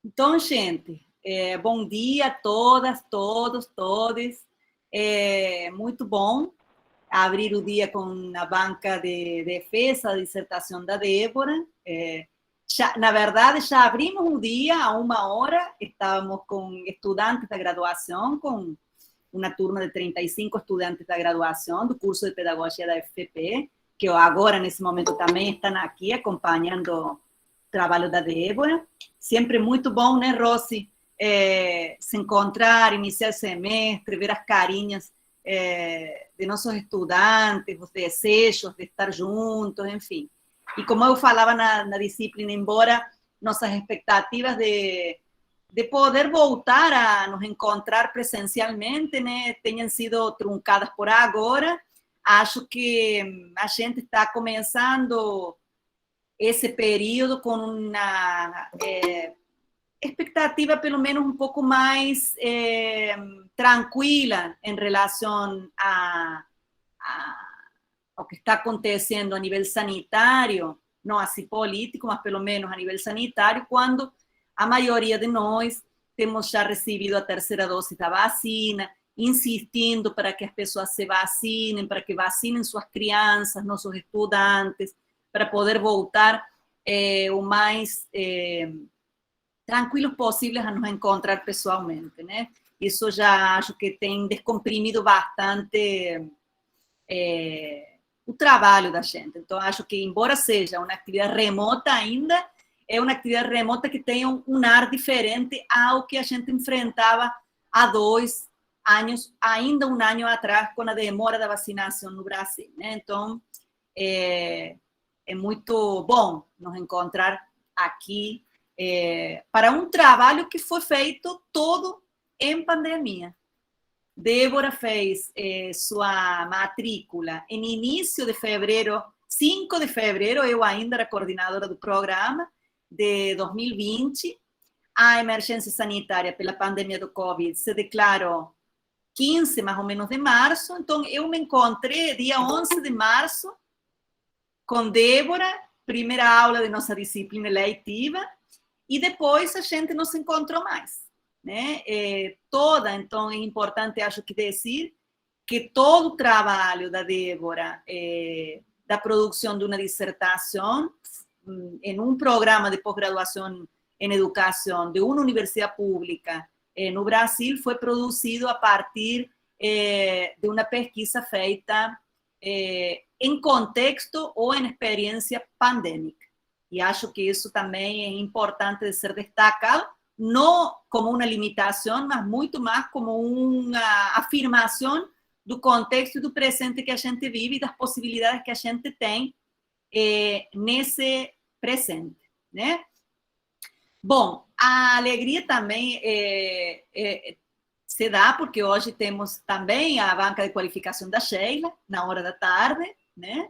Então, gente, bom dia a todas, todos, todes. Muito bom abrir o dia com a banca de defesa da dissertação da Débora. Na verdade, já abrimos o dia há 1 hora, estávamos com estudantes da graduação, com uma turma de 35 estudantes da graduação do curso de Pedagogia da FPP, que agora, nesse momento, também estão aqui acompanhando o trabalho da Débora. Sempre muito bom, né, Rossi? Se encontrar, iniciar o semestre, ver as carinhas de nossos estudantes, os desejos de estar juntos, enfim. E como eu falava na disciplina, embora nossas expectativas de poder voltar a nos encontrar presencialmente, né, tenham sido truncadas por agora, acho que a gente está começando esse período com uma expectativa, pelo menos, um pouco mais tranquila em relação ao que está acontecendo a nível sanitário, não assim político, mas pelo menos a nível sanitário, quando a maioria de nós temos já recebido a terceira dose da vacina, insistindo para que as pessoas se vacinem, para que vacinem suas crianças, nossos estudantes, para poder voltar o mais tranquilos possíveis a nos encontrar pessoalmente, né? Isso já acho que tem descomprimido bastante o trabalho da gente. Então, acho que, embora seja uma atividade remota ainda, é uma atividade remota que tem um ar diferente ao que a gente enfrentava há 2 anos, ainda 1 ano atrás, com a demora da vacinação no Brasil, né? Então, é muito bom nos encontrar aqui para um trabalho que foi feito todo em pandemia. Débora fez sua matrícula em início de fevereiro, 5 de fevereiro, eu ainda era coordenadora do programa de 2020. A emergência sanitária pela pandemia do Covid se declarou 15, mais ou menos, de março. Então, eu me encontrei dia 11 de março com Débora, primeira aula de nossa disciplina eleitiva, e depois a gente não se encontrou mais, né? Então, é importante, acho que dizer que todo o trabalho da Débora, da produção de uma dissertação, em um programa de pós-graduação em educação de uma universidade pública no Brasil, foi produzido a partir de uma pesquisa feita em contexto ou em experiência pandêmica. E acho que isso também é importante de ser destacado, não como uma limitação, mas muito mais como uma afirmação do contexto e do presente que a gente vive e das possibilidades que a gente tem nesse presente, né? Bom, a alegria também se dá porque hoje temos também a banca de qualificação da Sheila, na hora da tarde, né?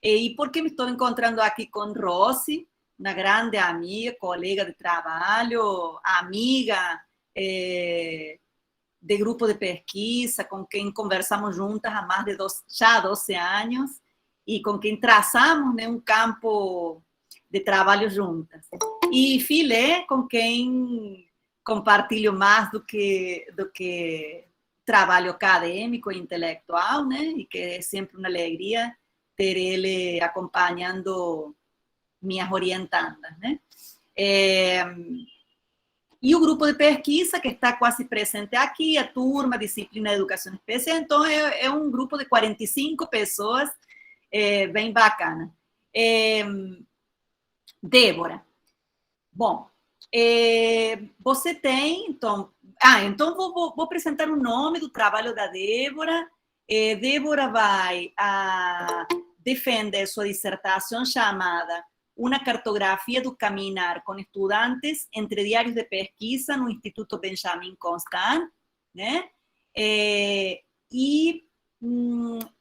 E porque me estou encontrando aqui com Rossi, uma grande amiga, colega de trabalho, amiga de grupo de pesquisa, com quem conversamos juntas há mais de 12 anos, e com quem traçamos, né, um campo de trabalho juntas. E Filé, com quem compartilho mais do que trabalho acadêmico e intelectual, né? E que é sempre uma alegria ter ele acompanhando minhas orientandas, né? E o grupo de pesquisa, que está quase presente aqui, a turma, disciplina de educação especial, então é um grupo de 45 pessoas, bem bacana. Débora, bom, você tem, então... então vou apresentar o nome do trabalho da Débora. Débora vai defender sua dissertação chamada Uma cartografia do caminhar com estudantes entre diários de pesquisa no Instituto Benjamin Constant, né? E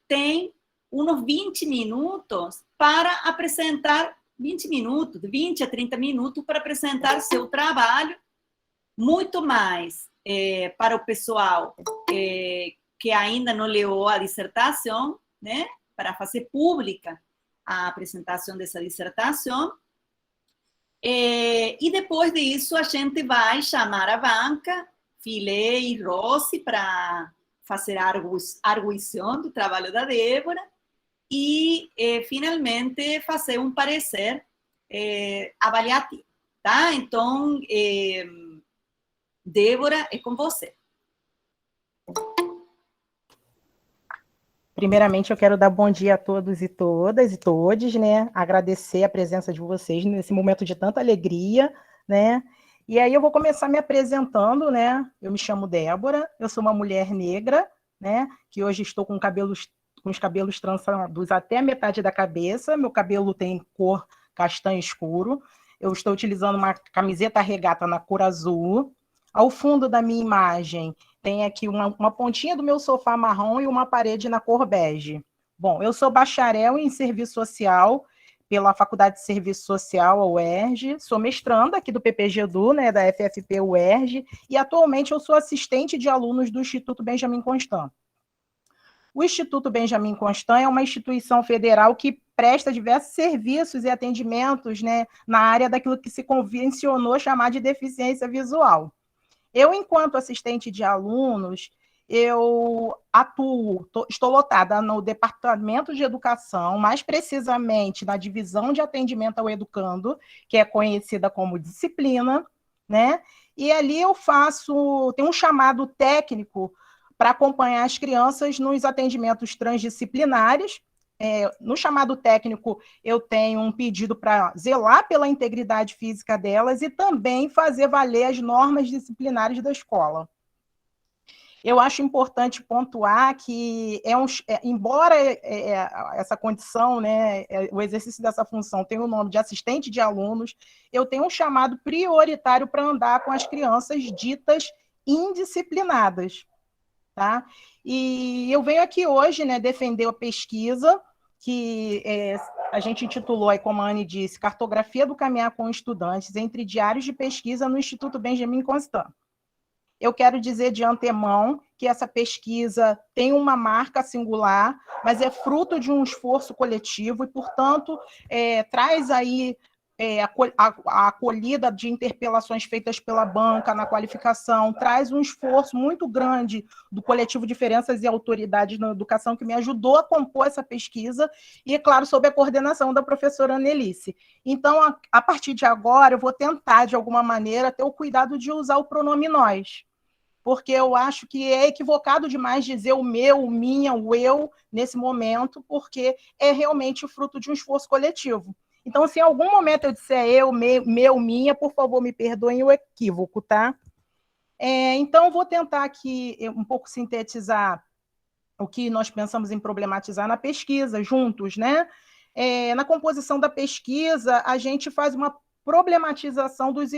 tem uns 20 minutos para apresentar, 20 a 30 minutos para apresentar seu trabalho, muito mais para o pessoal que ainda não leu a dissertação, né? Para fazer pública a apresentação dessa dissertação. E depois disso, a gente vai chamar a banca, Filé e Rossi, para fazer a arguição do trabalho da Débora e, finalmente, fazer um parecer avaliativo. Tá? Então, Débora, é com você. Primeiramente, eu quero dar bom dia a todos e todas e todes, né? Agradecer a presença de vocês nesse momento de tanta alegria, né? E aí eu vou começar me apresentando, né? Eu me chamo Débora, eu sou uma mulher negra, né? Que hoje estou com os cabelos trançados até a metade da cabeça, meu cabelo tem cor castanho escuro, eu estou utilizando uma camiseta regata na cor azul. Ao fundo da minha imagem tem aqui uma pontinha do meu sofá marrom e uma parede na cor bege. Bom, eu sou bacharel em Serviço Social pela Faculdade de Serviço Social, a UERJ, sou mestranda aqui do PPGEDU, né, da FFP UERJ, e atualmente eu sou assistente de alunos do Instituto Benjamin Constant. O Instituto Benjamin Constant é uma instituição federal que presta diversos serviços e atendimentos, né, na área daquilo que se convencionou chamar de deficiência visual. Eu, enquanto assistente de alunos, eu estou lotada no Departamento de Educação, mais precisamente na divisão de atendimento ao educando, que é conhecida como disciplina, né? E ali eu tenho um chamado técnico para acompanhar as crianças nos atendimentos transdisciplinares. No chamado técnico, eu tenho um pedido para zelar pela integridade física delas e também fazer valer as normas disciplinares da escola. Eu acho importante pontuar que, embora essa condição, né, o exercício dessa função tenha o nome de assistente de alunos, eu tenho um chamado prioritário para andar com as crianças ditas indisciplinadas. Tá? E eu venho aqui hoje, né, defender a pesquisa que a gente intitulou, aí, como a Anne disse, Cartografia do Caminhar com Estudantes entre Diários de Pesquisa no Instituto Benjamin Constant. Eu quero dizer de antemão que essa pesquisa tem uma marca singular, mas é fruto de um esforço coletivo e, portanto, traz aí a acolhida de interpelações feitas pela banca na qualificação, traz um esforço muito grande do coletivo Diferenças e Autoridades na Educação, que me ajudou a compor essa pesquisa, e, é claro, sob a coordenação da professora Annelice. Então, a partir de agora, eu vou tentar, de alguma maneira, ter o cuidado de usar o pronome nós, porque eu acho que é equivocado demais dizer o meu, o minha, o eu, nesse momento, porque é realmente o fruto de um esforço coletivo. Então, se em algum momento eu disser eu, meu, minha, por favor, me perdoem o equívoco, tá? Então, vou tentar aqui um pouco sintetizar o que nós pensamos em problematizar na pesquisa, juntos, né? Na composição da pesquisa, a gente faz uma problematização dos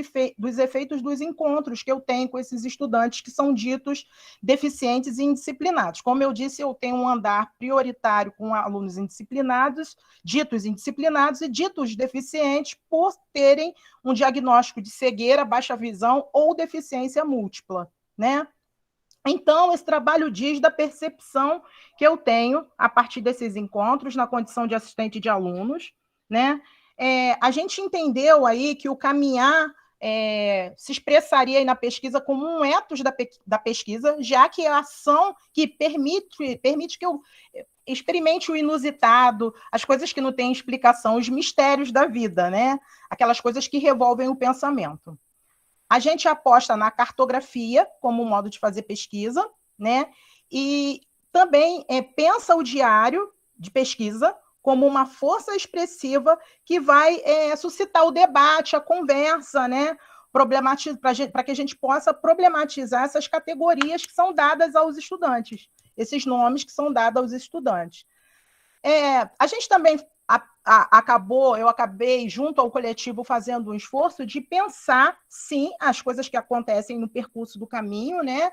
efeitos dos encontros que eu tenho com esses estudantes que são ditos deficientes e indisciplinados. Como eu disse, eu tenho um andar prioritário com alunos indisciplinados, ditos indisciplinados e ditos deficientes por terem um diagnóstico de cegueira, baixa visão ou deficiência múltipla, né? Então, esse trabalho diz da percepção que eu tenho a partir desses encontros na condição de assistente de alunos, né? A gente entendeu aí que o caminhar se expressaria aí na pesquisa como um ethos da pesquisa, já que é a ação que permite que eu experimente o inusitado, as coisas que não têm explicação, os mistérios da vida, né? Aquelas coisas que revolvem o pensamento. A gente aposta na cartografia como um modo de fazer pesquisa, né? E também pensa o diário de pesquisa como uma força expressiva que vai suscitar o debate, a conversa, né? Para que a gente possa problematizar essas categorias que são dadas aos estudantes, esses nomes que são dados aos estudantes. A gente também eu acabei, junto ao coletivo, fazendo um esforço de pensar, sim, as coisas que acontecem no percurso do caminho, né?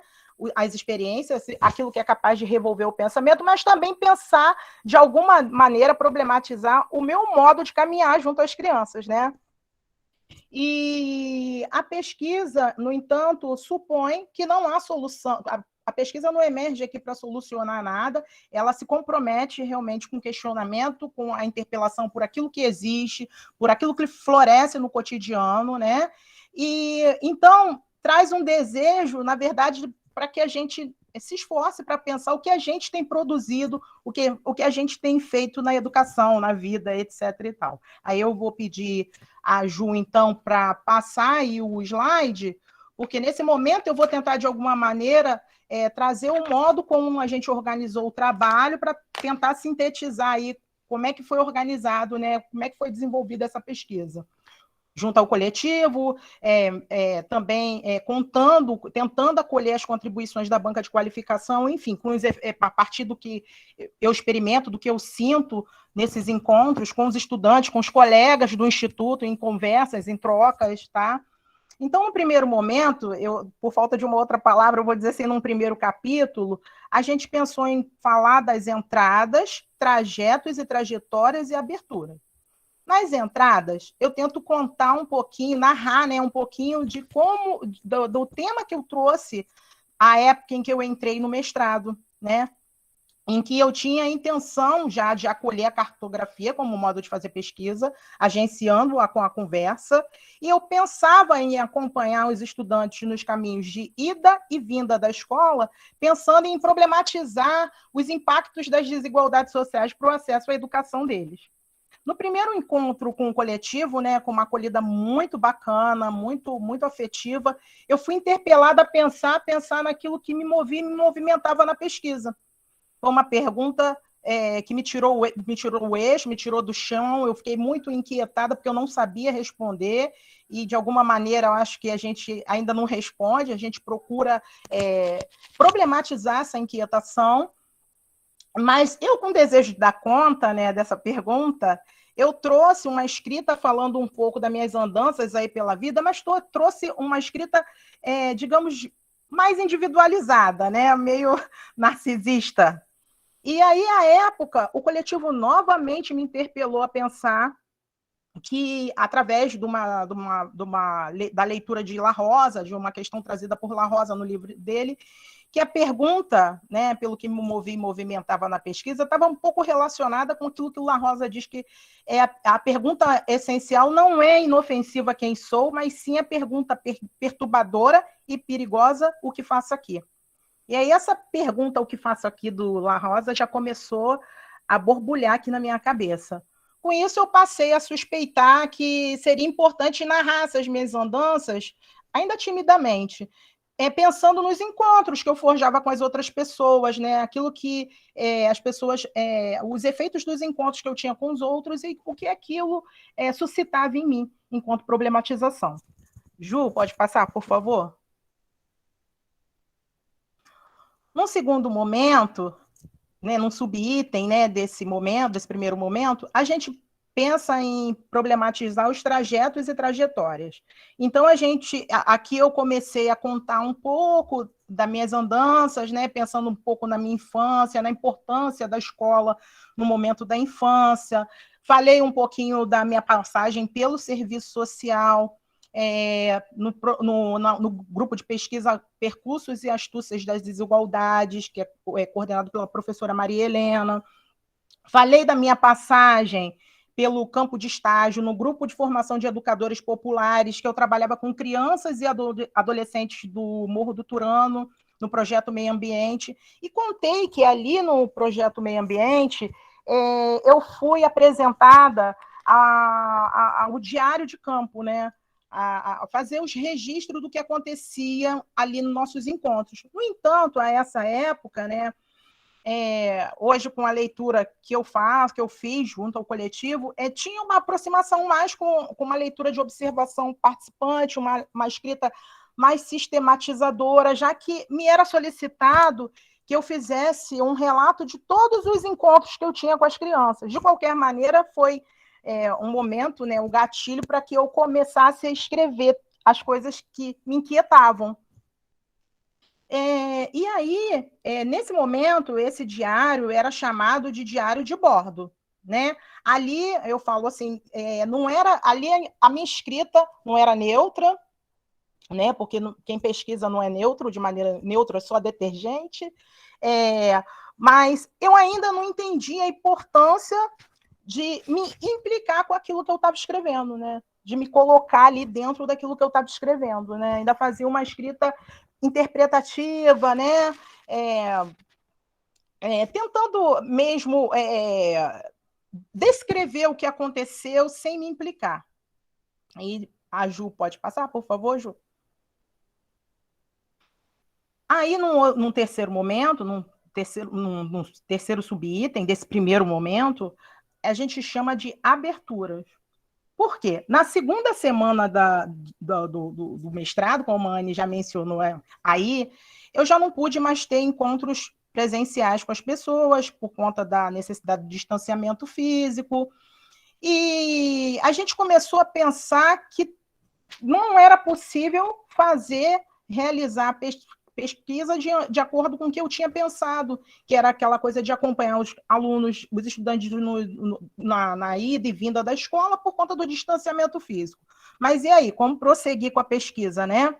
As experiências, aquilo que é capaz de revolver o pensamento, mas também pensar, de alguma maneira, problematizar o meu modo de caminhar junto às crianças, né? E a pesquisa, no entanto, supõe que não há solução, a pesquisa não emerge aqui para solucionar nada, ela se compromete realmente com o questionamento, com a interpelação por aquilo que existe, por aquilo que floresce no cotidiano, né? E então traz um desejo, na verdade, para que a gente se esforce para pensar o que a gente tem produzido, o que a gente tem feito na educação, na vida, etc. e tal. Aí eu vou pedir a Ju, então, para passar aí o slide, porque nesse momento eu vou tentar, de alguma maneira, trazer o modo como a gente organizou o trabalho para tentar sintetizar aí como é que foi organizado, né, como é que foi desenvolvida essa pesquisa. Junto ao coletivo, também tentando acolher as contribuições da banca de qualificação, enfim, a partir do que eu experimento, do que eu sinto nesses encontros com os estudantes, com os colegas do Instituto, em conversas, em trocas, tá? Então, no primeiro momento, por falta de uma outra palavra, eu vou dizer assim, num primeiro capítulo, a gente pensou em falar das entradas, trajetos e trajetórias e abertura. Nas entradas, eu tento contar um pouquinho, narrar, né, um pouquinho de como, do tema que eu trouxe à época em que eu entrei no mestrado, né, em que eu tinha a intenção já de acolher a cartografia como modo de fazer pesquisa, agenciando-a com a conversa, e eu pensava em acompanhar os estudantes nos caminhos de ida e vinda da escola, pensando em problematizar os impactos das desigualdades sociais para o acesso à educação deles. No primeiro encontro com o coletivo, né, com uma acolhida muito bacana, muito, muito afetiva, eu fui interpelada a pensar naquilo que me movia e me movimentava na pesquisa. Foi uma pergunta que me tirou o eixo, me tirou do chão, eu fiquei muito inquietada porque eu não sabia responder e, de alguma maneira, eu acho que a gente ainda não responde, a gente procura problematizar essa inquietação. Mas eu, com desejo de dar conta, né, dessa pergunta, eu trouxe uma escrita falando um pouco das minhas andanças aí pela vida, mas trouxe uma escrita, digamos, mais individualizada, né, meio narcisista. E aí, à época, o coletivo novamente me interpelou a pensar que, através da leitura de La Rosa, de uma questão trazida por La Rosa no livro dele, que a pergunta, né, pelo que me movimentava na pesquisa, estava um pouco relacionada com aquilo que o La Rosa diz que a pergunta essencial não é inofensiva quem sou, mas sim a pergunta perturbadora e perigosa, o que faço aqui? E aí essa pergunta, o que faço aqui, do La Rosa, já começou a borbulhar aqui na minha cabeça. Com isso, eu passei a suspeitar que seria importante narrar essas minhas andanças, ainda timidamente, pensando nos encontros que eu forjava com as outras pessoas, né? Aquilo que as pessoas, os efeitos dos encontros que eu tinha com os outros e o que aquilo suscitava em mim, enquanto problematização. Ju, pode passar, por favor? Num segundo momento, né, num subitem, né, desse primeiro momento, a gente pensa em problematizar os trajetos e trajetórias. Então, aqui eu comecei a contar um pouco das minhas andanças, né, pensando um pouco na minha infância, na importância da escola no momento da infância. Falei um pouquinho da minha passagem pelo serviço social, no grupo de pesquisa Percursos e Astúcias das Desigualdades, que é coordenado pela professora Maria Helena. Falei da minha passagem pelo campo de estágio no grupo de formação de educadores populares, que eu trabalhava com crianças e adolescentes do Morro do Turano, no projeto Meio Ambiente, e contei que ali no projeto Meio Ambiente eu fui apresentada ao diário de campo, né? A fazer os registros do que acontecia ali nos nossos encontros. No entanto, a essa época, né, hoje, com a leitura que eu fiz junto ao coletivo, tinha uma aproximação mais com uma leitura de observação participante, uma escrita mais sistematizadora, já que me era solicitado que eu fizesse um relato de todos os encontros que eu tinha com as crianças. De qualquer maneira, foi um momento, né, um gatilho para que eu começasse a escrever as coisas que me inquietavam. E aí, nesse momento, esse diário era chamado de diário de bordo, né? Ali, eu falo assim, não era, ali a minha escrita não era neutra, né? Porque quem pesquisa não é neutro, de maneira neutra, é só detergente. Mas eu ainda não entendi a importância de me implicar com aquilo que eu estava escrevendo, né? De me colocar ali dentro daquilo que eu estava escrevendo, né? Ainda fazia uma escrita interpretativa, né? Tentando mesmo descrever o que aconteceu sem me implicar. E a Ju pode passar, por favor, Ju? Aí, num terceiro momento, num terceiro subitem desse primeiro momento, a gente chama de aberturas. Por quê? Na segunda semana do mestrado, como a Anne já mencionou aí, eu já não pude mais ter encontros presenciais com as pessoas, por conta da necessidade de distanciamento físico, e a gente começou a pensar que não era possível realizar pesquisa de acordo com o que eu tinha pensado, que era aquela coisa de acompanhar os alunos, os estudantes na ida e vinda da escola por conta do distanciamento físico. Mas e aí, como prosseguir com a pesquisa, né?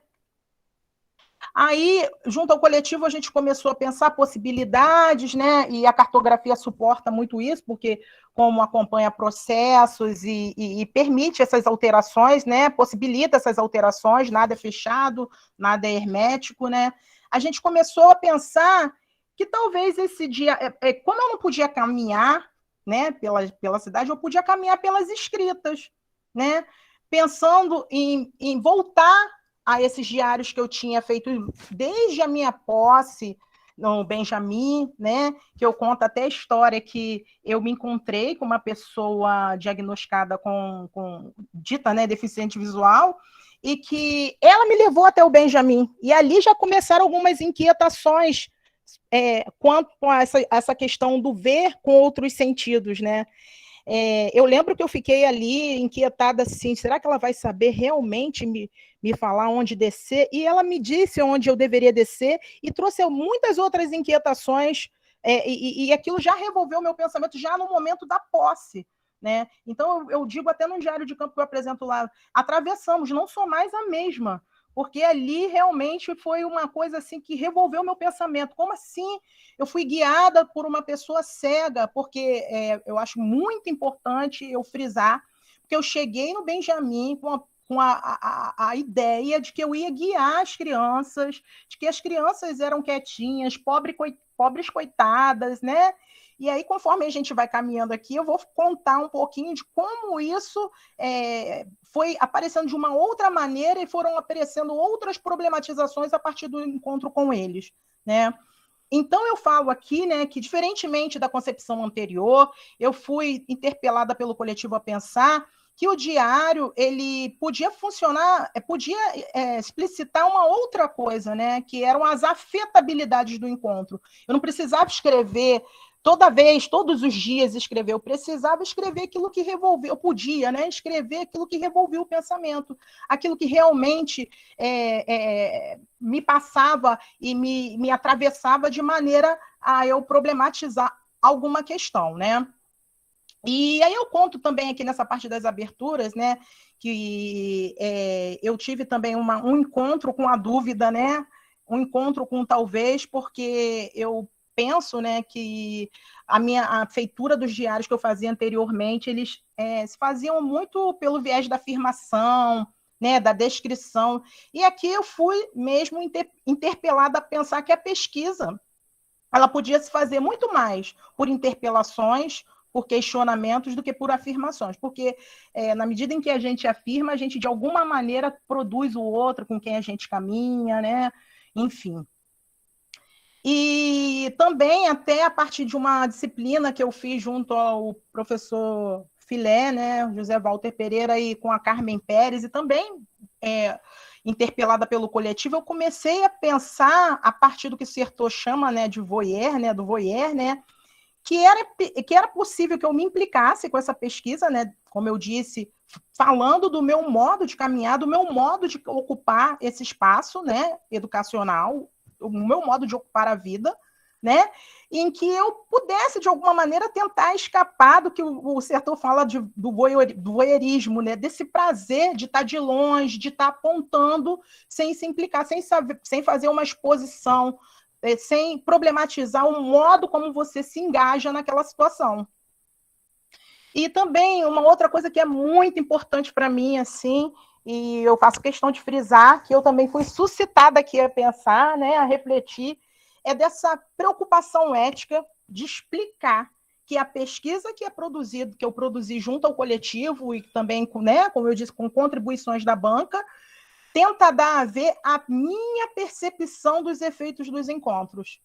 Aí, junto ao coletivo, a gente começou a pensar possibilidades, né? E a cartografia suporta muito isso, porque como acompanha processos e permite essas alterações, né? Possibilita essas alterações, nada é fechado, nada é hermético, né? A gente começou a pensar que talvez esse dia, como eu não podia caminhar, né, pela cidade, eu podia caminhar pelas escritas, né? Pensando em voltar a esses diários que eu tinha feito desde a minha posse no Benjamin, né? Que eu conto até a história que eu me encontrei com uma pessoa diagnosticada com dita, né, deficiente visual, e que ela me levou até o Benjamin. E ali já começaram algumas inquietações quanto a essa questão do ver com outros sentidos, né? Eu lembro que eu fiquei ali inquietada assim, será que ela vai saber realmente me falar onde descer? E ela me disse onde eu deveria descer e trouxe muitas outras inquietações, e aquilo já revolveu meu pensamento já no momento da posse, né? Então eu digo até no diário de campo que eu apresento lá, atravessamos, não sou mais a mesma, porque ali realmente foi uma coisa assim que revolveu meu pensamento. Como assim? Eu fui guiada por uma pessoa cega, porque eu acho muito importante eu frisar, porque eu cheguei no Benjamin com a ideia de que eu ia guiar as crianças, de que as crianças eram quietinhas, pobres coitadas, né? E aí, conforme a gente vai caminhando aqui, eu vou contar um pouquinho de como isso foi aparecendo de uma outra maneira e foram aparecendo outras problematizações a partir do encontro com eles, né? Então, eu falo aqui, né, que diferentemente da concepção anterior, eu fui interpelada pelo coletivo a pensar que o diário ele podia funcionar, podia explicitar uma outra coisa, né, que eram as afetabilidades do encontro. Eu não precisava escrever toda vez, todos os dias escrever, eu precisava escrever aquilo que revolveu, eu podia, né, escrever aquilo que revolveu o pensamento, aquilo que realmente me passava e me atravessava de maneira a eu problematizar alguma questão, né? E aí eu conto também aqui nessa parte das aberturas, né, que eu tive também um encontro com a dúvida, né, um encontro com talvez, porque eu penso, né, que a feitura dos diários que eu fazia anteriormente, eles se faziam muito pelo viés da afirmação, né, da descrição, e aqui eu fui mesmo interpelada a pensar que a pesquisa ela podia se fazer muito mais por interpelações, por questionamentos, do que por afirmações, porque na medida em que a gente afirma, a gente de alguma maneira produz o outro com quem a gente caminha, né? Enfim. E também até a partir de uma disciplina que eu fiz junto ao professor Filé, né, José Walter Pereira, e com a Carmen Pérez, e também interpelada pelo coletivo, eu comecei a pensar, a partir do que o Sertor chama, né, de voyeur, né, do voyeur, né, que era possível que eu me implicasse com essa pesquisa, né, como eu disse, falando do meu modo de caminhar, do meu modo de ocupar esse espaço, né, educacional, o meu modo de ocupar a vida, né? Em que eu pudesse, de alguma maneira, tentar escapar do que o Sertor fala do voyeurismo, né? Desse prazer de estar de longe, de estar apontando, sem se implicar, sem fazer uma exposição, sem problematizar o modo como você se engaja naquela situação. E também uma outra coisa que é muito importante para mim, assim, e eu faço questão de frisar, que eu também fui suscitada aqui a pensar, né, a refletir, é dessa preocupação ética de explicar que a pesquisa que eu produzi junto ao coletivo e também, né, como eu disse, com contribuições da banca, tenta dar a ver a minha percepção dos efeitos dos encontros.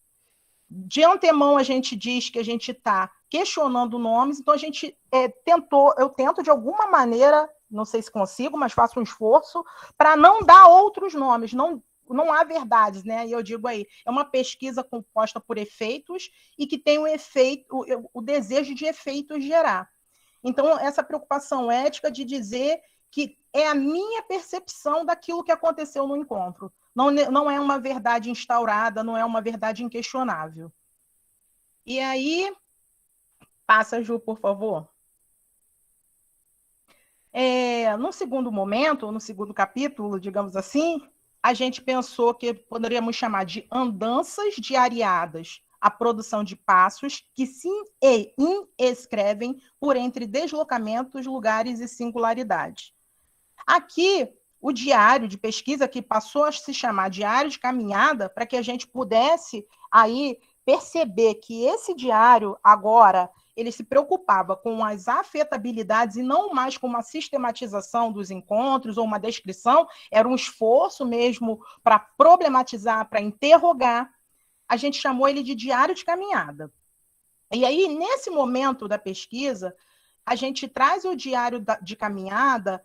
De antemão, a gente diz que a gente está questionando nomes, então a gente eu tento de alguma maneira, não sei se consigo, mas faço um esforço para não dar outros nomes, não há verdades, né? E eu digo aí, é uma pesquisa composta por efeitos e que tem o desejo de efeitos gerar. Então, essa preocupação ética de dizer que é a minha percepção daquilo que aconteceu no encontro. Não é uma verdade instaurada, não é uma verdade inquestionável. E aí, passa, Ju, por favor. No segundo momento, no segundo capítulo, digamos assim, a gente pensou que poderíamos chamar de andanças diariadas a produção de passos que se escrevem por entre deslocamentos, lugares e singularidades. Aqui, o diário de pesquisa, que passou a se chamar diário de caminhada, para que a gente pudesse aí perceber que esse diário, agora, ele se preocupava com as afetabilidades e não mais com uma sistematização dos encontros ou uma descrição, era um esforço mesmo para problematizar, para interrogar. A gente chamou ele de diário de caminhada. E aí, nesse momento da pesquisa, a gente traz o diário de caminhada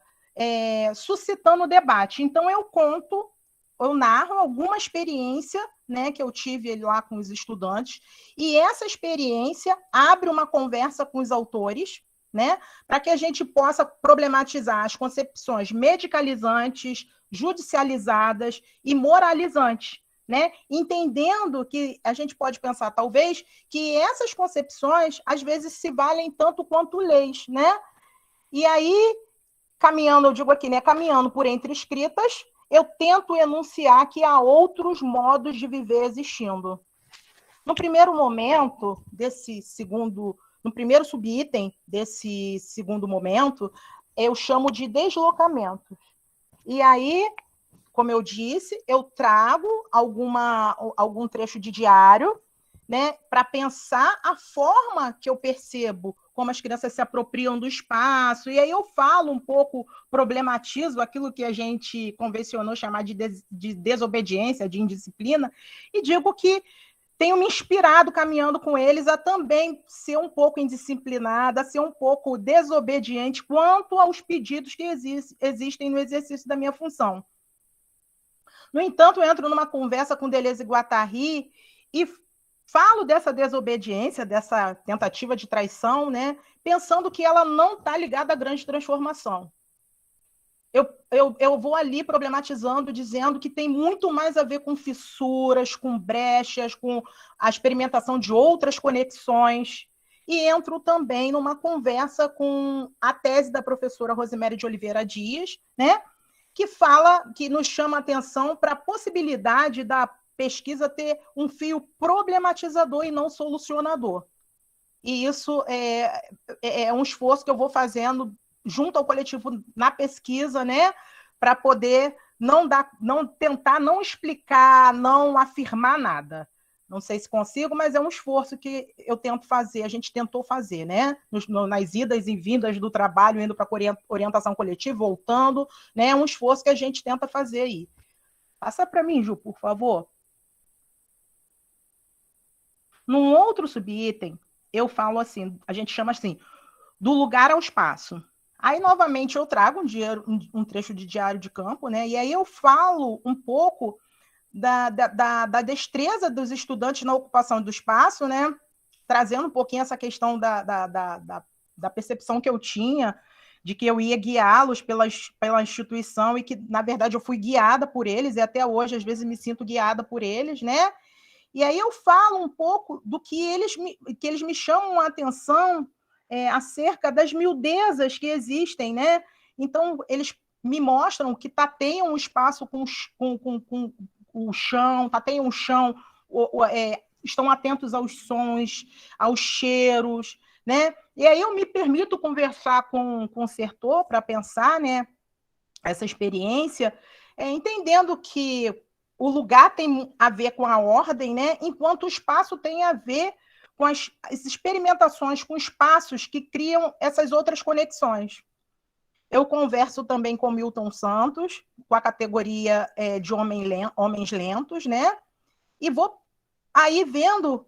suscitando debate. Então, eu narro alguma experiência, né, que eu tive lá com os estudantes, e essa experiência abre uma conversa com os autores, né, para que a gente possa problematizar as concepções medicalizantes, judicializadas e moralizantes, né, entendendo que a gente pode pensar, talvez, que essas concepções, às vezes, se valem tanto quanto leis, né? E aí, caminhando, eu digo aqui, né, caminhando por entre escritas, eu tento enunciar que há outros modos de viver existindo. No primeiro momento, no primeiro subitem desse segundo momento, eu chamo de deslocamentos. E aí, como eu disse, eu trago algum trecho de diário, né, para pensar a forma que eu percebo como as crianças se apropriam do espaço, e aí eu falo um pouco, problematizo aquilo que a gente convencionou chamar de desobediência, de indisciplina, e digo que tenho me inspirado caminhando com eles a também ser um pouco indisciplinada, a ser um pouco desobediente quanto aos pedidos que existem no exercício da minha função. No entanto, eu entro numa conversa com Deleuze e Guattari e falo dessa desobediência, dessa tentativa de traição, né, pensando que ela não está ligada à grande transformação. Eu vou ali problematizando, dizendo que tem muito mais a ver com fissuras, com brechas, com a experimentação de outras conexões. E entro também numa conversa com a tese da professora Rosemary de Oliveira Dias, né, que nos chama a atenção para a possibilidade da pesquisa ter um fio problematizador e não solucionador. E isso é um esforço que eu vou fazendo junto ao coletivo na pesquisa, né, para poder tentar não explicar, não afirmar nada. Não sei se consigo, mas é um esforço que eu tento fazer, a gente tentou fazer, né, nas idas e vindas do trabalho, indo para a orientação coletiva, voltando, né, é um esforço que a gente tenta fazer aí. Passa para mim, Ju, por favor. Num outro subitem, eu falo assim, a gente chama assim, do lugar ao espaço. Aí, novamente, eu trago um trecho de diário de campo, né? E aí eu falo um pouco da destreza dos estudantes na ocupação do espaço, né? Trazendo um pouquinho essa questão da percepção que eu tinha de que eu ia guiá-los pela instituição e que, na verdade, eu fui guiada por eles, e até hoje, às vezes, me sinto guiada por eles, né? E aí eu falo um pouco do que eles me chamam a atenção acerca das miudezas que existem, né? Então, eles me mostram que tateiam um espaço com o chão, tateiam o chão, estão atentos aos sons, aos cheiros, né? E aí eu me permito conversar com o consertor para pensar, né, essa experiência, entendendo que o lugar tem a ver com a ordem, né, enquanto o espaço tem a ver com as experimentações com espaços que criam essas outras conexões. Eu converso também com Milton Santos, com a categoria de homens lentos, né? E vou aí vendo,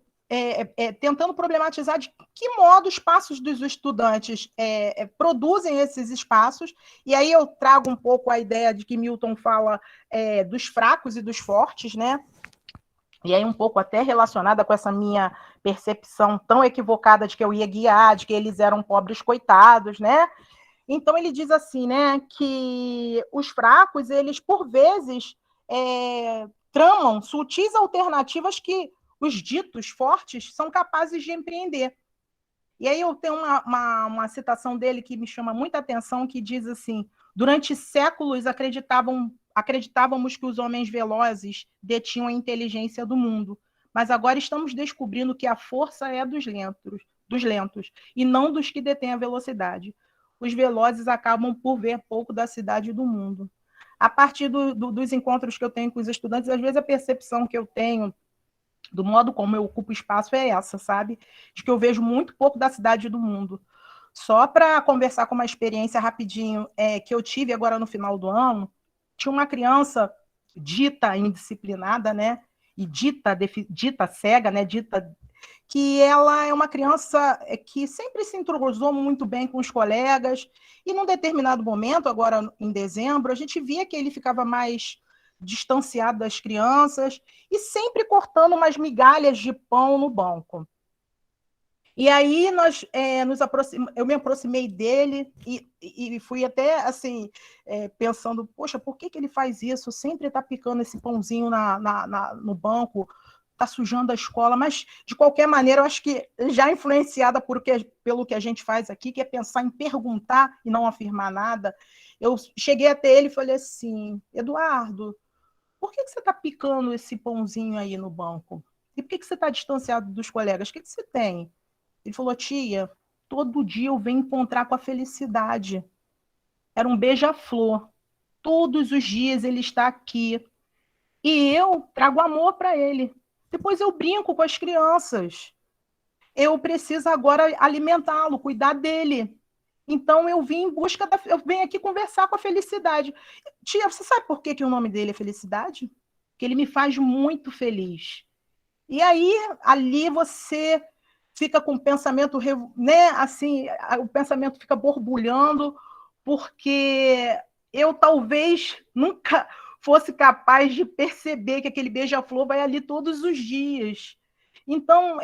tentando problematizar de que modo os passos dos estudantes produzem esses espaços, e aí eu trago um pouco a ideia de que Milton fala dos fracos e dos fortes, né? E aí um pouco até relacionada com essa minha percepção tão equivocada de que eu ia guiar, de que eles eram pobres coitados, né? Então ele diz assim, né, que os fracos, eles por vezes tramam sutis alternativas que os ditos fortes são capazes de empreender. E aí eu tenho uma citação dele que me chama muita atenção, que diz assim: durante séculos acreditávamos que os homens velozes detinham a inteligência do mundo, mas agora estamos descobrindo que a força é dos lentos, e não dos que detêm a velocidade. Os velozes acabam por ver pouco da cidade e do mundo. A partir dos encontros que eu tenho com os estudantes, às vezes a percepção que eu tenho do modo como eu ocupo espaço é essa, sabe? De que eu vejo muito pouco da cidade e do mundo. Só para conversar com uma experiência rapidinho que eu tive agora no final do ano, tinha uma criança dita indisciplinada, né? E dita cega, né? Dita que ela é uma criança que sempre se entrosou muito bem com os colegas, e num determinado momento, agora em dezembro, a gente via que ele ficava mais distanciado das crianças e sempre cortando umas migalhas de pão no banco. E aí eu me aproximei dele e fui até assim pensando, poxa, por que ele faz isso? Sempre está picando esse pãozinho no banco, está sujando a escola, mas de qualquer maneira eu acho que já influenciada pelo que a gente faz aqui, que é pensar em perguntar e não afirmar nada, eu cheguei até ele e falei assim: Eduardo, por que você está picando esse pãozinho aí no banco? E por que você está distanciado dos colegas? O que você tem? Ele falou: tia, todo dia eu venho encontrar com a felicidade. Era um beija-flor. Todos os dias ele está aqui. E eu trago amor para ele. Depois eu brinco com as crianças. Eu preciso agora alimentá-lo, cuidar dele. Então eu vim em busca eu venho aqui conversar com a felicidade. Tia, você sabe por que o nome dele é Felicidade? Porque ele me faz muito feliz. E aí, ali você fica com o pensamento, né? Assim, o pensamento fica borbulhando, porque eu talvez nunca fosse capaz de perceber que aquele beija-flor vai ali todos os dias. Então,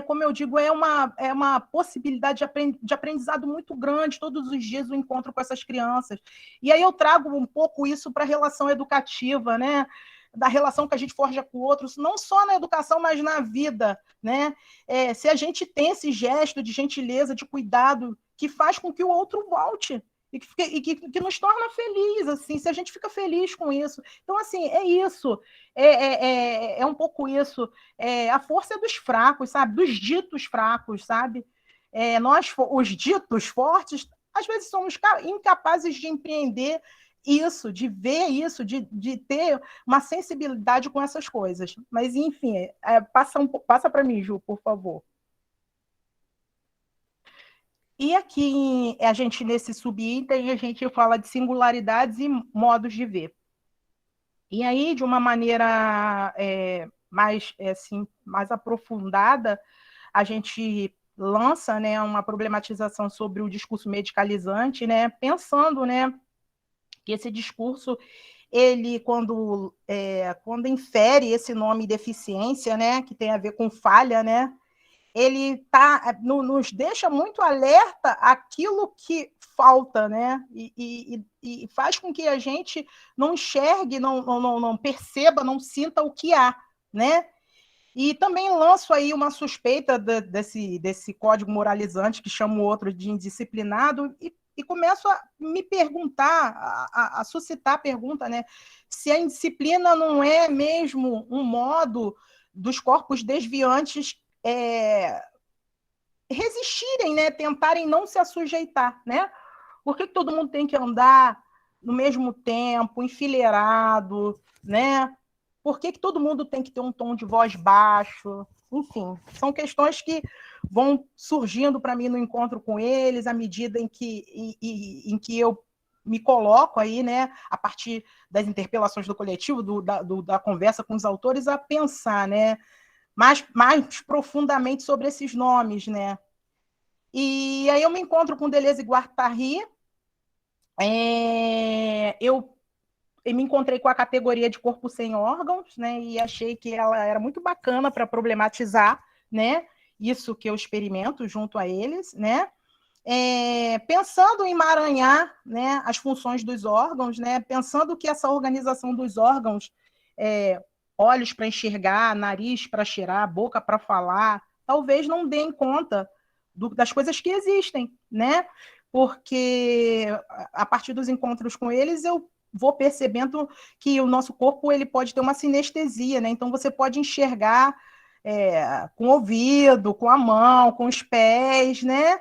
como eu digo, é uma possibilidade de aprendizado muito grande, todos os dias o encontro com essas crianças. E aí eu trago um pouco isso para a relação educativa, né? Da relação que a gente forja com outros, não só na educação, mas na vida, né? Se a gente tem esse gesto de gentileza, de cuidado, que faz com que o outro volte e que nos torna feliz, assim, se a gente fica feliz com isso. Então, assim, é isso, é um pouco isso. A força é dos fracos, sabe? Dos ditos fracos, sabe? Nós, os ditos fortes, às vezes somos incapazes de empreender isso, de ver isso, de ter uma sensibilidade com essas coisas. Mas, enfim, passa para mim, Ju, por favor. E aqui, a gente, nesse subitem, a gente fala de singularidades e modos de ver. E aí, de uma maneira mais aprofundada, a gente lança, né, uma problematização sobre o discurso medicalizante, né, pensando, né, que esse discurso, ele, quando infere esse nome deficiência, né, que tem a ver com falha, né, ele nos deixa muito alerta aquilo que falta, né, e faz com que a gente não enxergue, não perceba, não sinta o que há, né. E também lanço aí uma suspeita desse código moralizante, que chama o outro de indisciplinado, e começo a me perguntar, a suscitar a pergunta, né, se a indisciplina não é mesmo um modo dos corpos desviantes resistirem, né, tentarem não se assujeitar, né? Por que todo mundo tem que andar no mesmo tempo, enfileirado, né? Por que todo mundo tem que ter um tom de voz baixo? Enfim, são questões que vão surgindo para mim no encontro com eles, à medida em que eu me coloco aí, né, a partir das interpelações do coletivo, da conversa com os autores, a pensar, né, mais profundamente sobre esses nomes, né? E aí eu me encontro com Deleuze e Guattari, eu me encontrei com a categoria de corpo sem órgãos, né, e achei que ela era muito bacana para problematizar, né, isso que eu experimento junto a eles, né, pensando em emaranhar, né, as funções dos órgãos, né, pensando que essa organização dos órgãos, olhos para enxergar, nariz para cheirar, boca para falar, talvez não deem conta das coisas que existem, né, porque a partir dos encontros com eles eu vou percebendo que o nosso corpo ele pode ter uma sinestesia, né? Então você pode enxergar com o ouvido, com a mão, com os pés, né?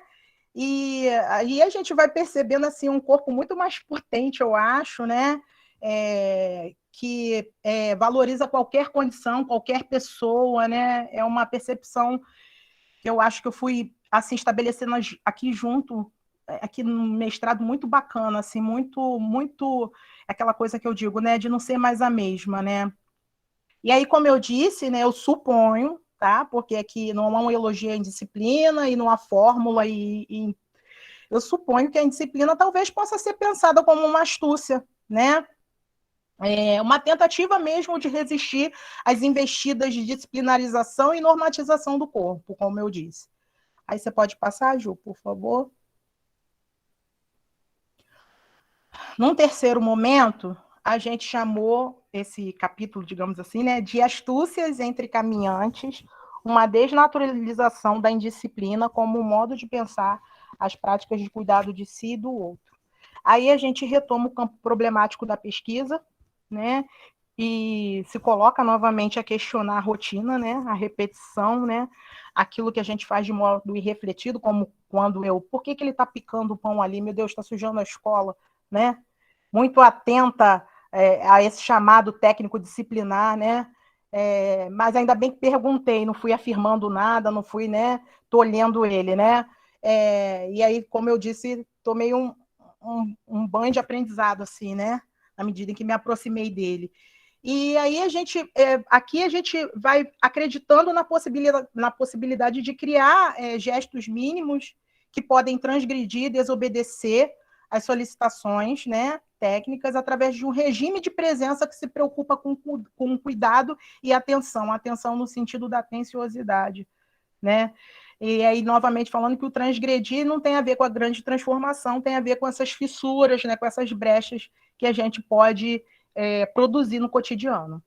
E aí a gente vai percebendo assim um corpo muito mais potente, eu acho, né? Que valoriza qualquer condição, qualquer pessoa, né? É uma percepção que eu acho que eu fui assim estabelecendo aqui junto, aqui no mestrado, muito bacana, assim, muito aquela coisa que eu digo, né, de não ser mais a mesma, né? E aí, como eu disse, né, eu suponho, tá? Porque aqui não há um elogio à indisciplina e não há fórmula e eu suponho que a indisciplina talvez possa ser pensada como uma astúcia, né? Uma tentativa mesmo de resistir às investidas de disciplinarização e normatização do corpo, como eu disse. Aí você pode passar, Ju, por favor. Num terceiro momento, a gente chamou esse capítulo, digamos assim, né, de astúcias entre caminhantes, uma desnaturalização da indisciplina como um modo de pensar as práticas de cuidado de si e do outro. Aí a gente retoma o campo problemático da pesquisa, né, e se coloca novamente a questionar a rotina, né, a repetição, né, aquilo que a gente faz de modo irrefletido, como quando por que ele está picando o pão ali, meu Deus, está sujando a escola, né, muito atenta a esse chamado técnico disciplinar, né, mas ainda bem que perguntei, não fui afirmando nada, não fui, né, tolhendo ele, né, e aí, como eu disse, tomei um banho de aprendizado, assim, né, na medida em que me aproximei dele. E aí aqui a gente vai acreditando na possibilidade de criar gestos mínimos que podem transgredir, desobedecer as solicitações, né, técnicas através de um regime de presença que se preocupa com cuidado e atenção no sentido da atenciosidade, né? E aí, novamente, falando que o transgredir não tem a ver com a grande transformação, tem a ver com essas fissuras, né, com essas brechas que a gente pode produzir no cotidiano.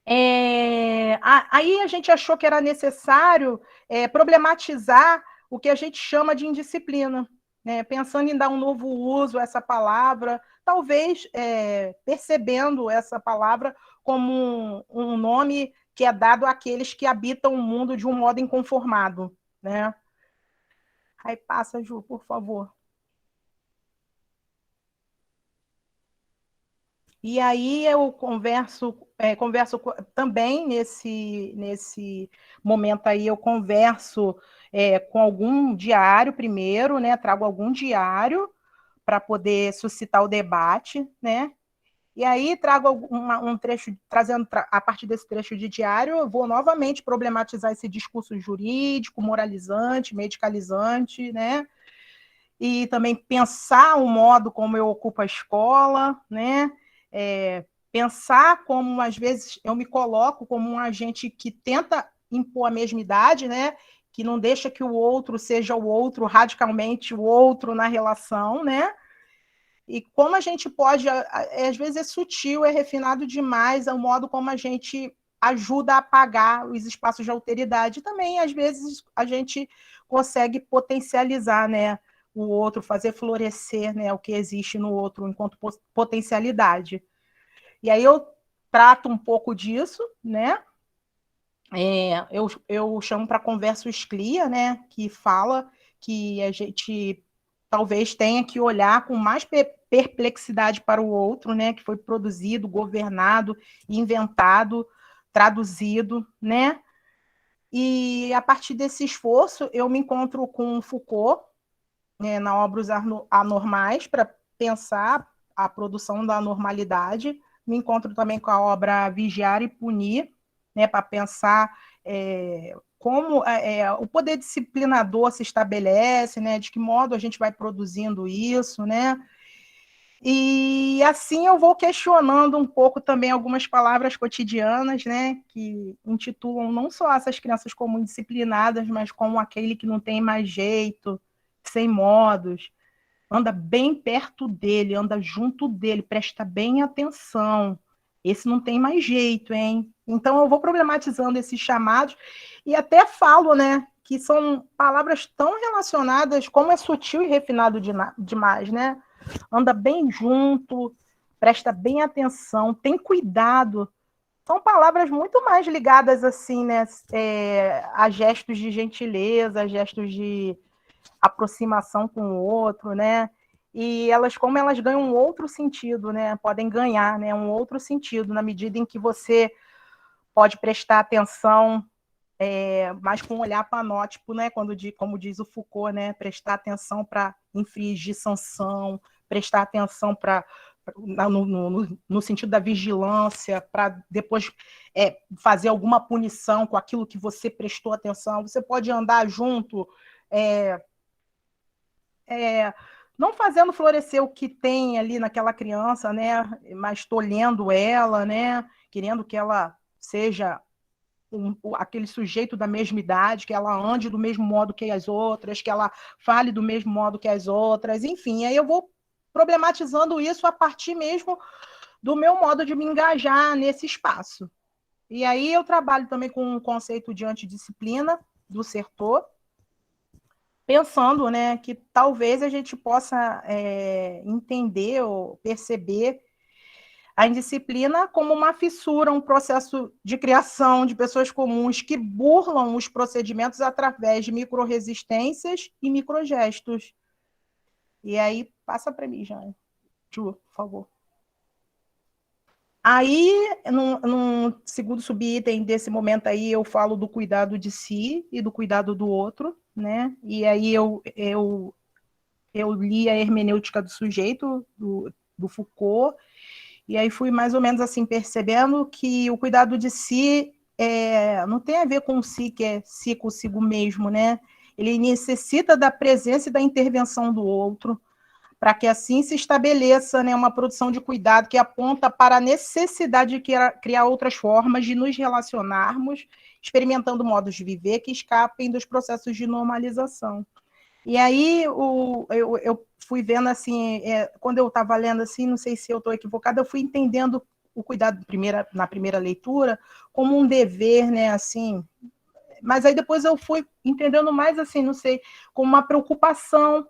Aí a gente achou que era necessário problematizar o que a gente chama de indisciplina, né? Pensando em dar um novo uso a essa palavra, talvez percebendo essa palavra como um nome que é dado àqueles que habitam o mundo de um modo inconformado, né? Aí passa, Ju, por favor. E aí eu converso também nesse momento aí, eu converso com algum diário primeiro, né? Trago algum diário para poder suscitar o debate, né? E aí trago um trecho, trazendo a partir desse trecho de diário, eu vou novamente problematizar esse discurso jurídico, moralizante, medicalizante, né? E também pensar o modo como eu ocupo a escola, né? Pensar como, às vezes, eu me coloco como um agente que tenta impor a mesma idade, né? Que não deixa que o outro seja o outro, radicalmente o outro na relação, né? E como a gente pode, às vezes é sutil, é refinado demais, é o modo como a gente ajuda a apagar os espaços de alteridade. Também, às vezes, a gente consegue potencializar, né, o outro, fazer florescer, né, o que existe no outro enquanto potencialidade. E aí eu trato um pouco disso, né? Eu chamo para conversa o Sclia, né, que fala que a gente talvez tenha que olhar com mais perplexidade para o outro, né, que foi produzido, governado, inventado, traduzido, né? E a partir desse esforço eu me encontro com Foucault, né, na obra Os Anormais, para pensar a produção da normalidade. Me encontro também com a obra Vigiar e Punir, né, para pensar como o poder disciplinador se estabelece, né, de que modo a gente vai produzindo isso, né? E assim eu vou questionando um pouco também algumas palavras cotidianas, né, que intitulam não só essas crianças como indisciplinadas, mas como aquele que não tem mais jeito, sem modos. Anda bem perto dele, anda junto dele, presta bem atenção. Esse não tem mais jeito, hein? Então eu vou problematizando esses chamados e até falo, né, que são palavras tão relacionadas, como é sutil e refinado demais, né? Anda bem junto, presta bem atenção, tem cuidado. São palavras muito mais ligadas assim, né, a gestos de gentileza, a gestos de aproximação com o outro, né? E elas, como elas ganham um outro sentido, né? Podem ganhar, né? Um outro sentido na medida em que você pode prestar atenção, mas com um olhar panótipo, né? Como diz o Foucault, né? Prestar atenção para infringir sanção, prestar atenção para no sentido da vigilância, para depois fazer alguma punição com aquilo que você prestou atenção. Você pode andar junto, não fazendo florescer o que tem ali naquela criança, né? Mas tolhendo ela, né? Querendo que ela seja aquele sujeito da mesma idade, que ela ande do mesmo modo que as outras, que ela fale do mesmo modo que as outras, enfim. Aí eu vou problematizando isso a partir mesmo do meu modo de me engajar nesse espaço. E aí eu trabalho também com o conceito de antidisciplina do Sertor, pensando, né, que talvez a gente possa entender ou perceber a indisciplina como uma fissura, um processo de criação de pessoas comuns que burlam os procedimentos através de micro-resistências e microgestos. E aí, passa para mim, Jane. Ju, por favor. Aí, num segundo subitem desse momento aí, eu falo do cuidado de si e do cuidado do outro, né? E aí eu li a hermenêutica do sujeito, do Foucault, e aí fui mais ou menos assim percebendo que o cuidado de si não tem a ver com si, que é si consigo mesmo, né? Ele necessita da presença e da intervenção do outro, para que assim se estabeleça, né, uma produção de cuidado que aponta para a necessidade de criar outras formas de nos relacionarmos, experimentando modos de viver que escapem dos processos de normalização. E aí eu fui vendo assim, quando eu estava lendo assim, não sei se eu estou equivocada, eu fui entendendo o cuidado na primeira leitura como um dever, né, assim, mas aí depois eu fui entendendo mais assim, não sei, como uma preocupação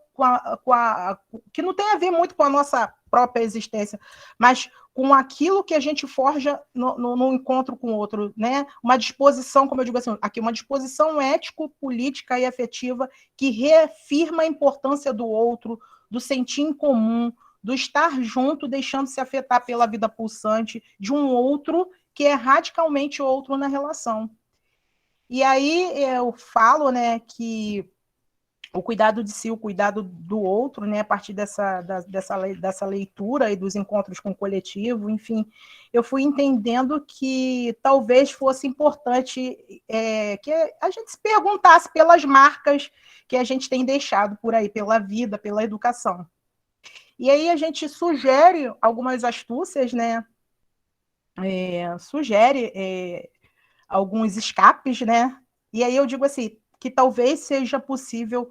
que não tem a ver muito com a nossa própria existência, mas com aquilo que a gente forja no encontro com o outro, né? Uma disposição, como eu digo assim, aqui, uma disposição ético, política e afetiva que reafirma a importância do outro, do sentir em comum, do estar junto, deixando-se afetar pela vida pulsante de um outro que é radicalmente outro na relação. E aí eu falo, né, que o cuidado de si, o cuidado do outro, né, a partir dessa leitura e dos encontros com o coletivo, enfim, eu fui entendendo que talvez fosse importante que a gente se perguntasse pelas marcas que a gente tem deixado por aí, pela vida, pela educação. E aí a gente sugere algumas astúcias, né, sugere alguns escapes, né? E aí eu digo assim, que talvez seja possível,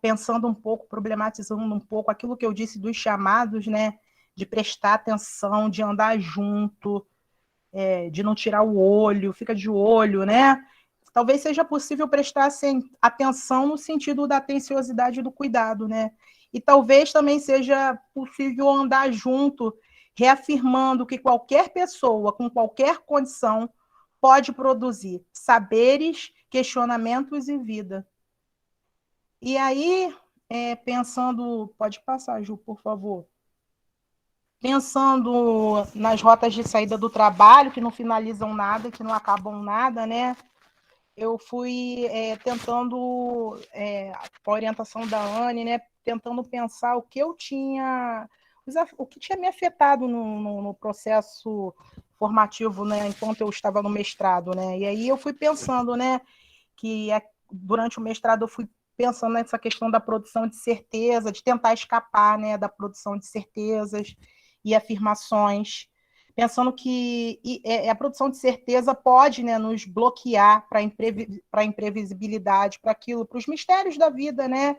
pensando um pouco, problematizando um pouco aquilo que eu disse dos chamados, né? De prestar atenção, de andar junto, de não tirar o olho, fica de olho, né? Talvez seja possível prestar assim, atenção no sentido da atenciosidade e do cuidado, né? E talvez também seja possível andar junto, reafirmando que qualquer pessoa, com qualquer condição, pode produzir saberes, questionamentos e vida. E aí, pensando, pode passar, Ju, por favor. Pensando nas rotas de saída do trabalho, que não finalizam nada, que não acabam nada, né? Eu fui tentando, com a orientação da Anne, né, tentando pensar o que eu tinha, o que tinha me afetado no processo formativo, né, enquanto eu estava no mestrado, né, e aí eu fui pensando, né, que durante o mestrado eu fui pensando nessa questão da produção de certeza, de tentar escapar, né, da produção de certezas e afirmações, pensando que a produção de certeza pode, né, nos bloquear para a imprevisibilidade, para aquilo, para os mistérios da vida, né,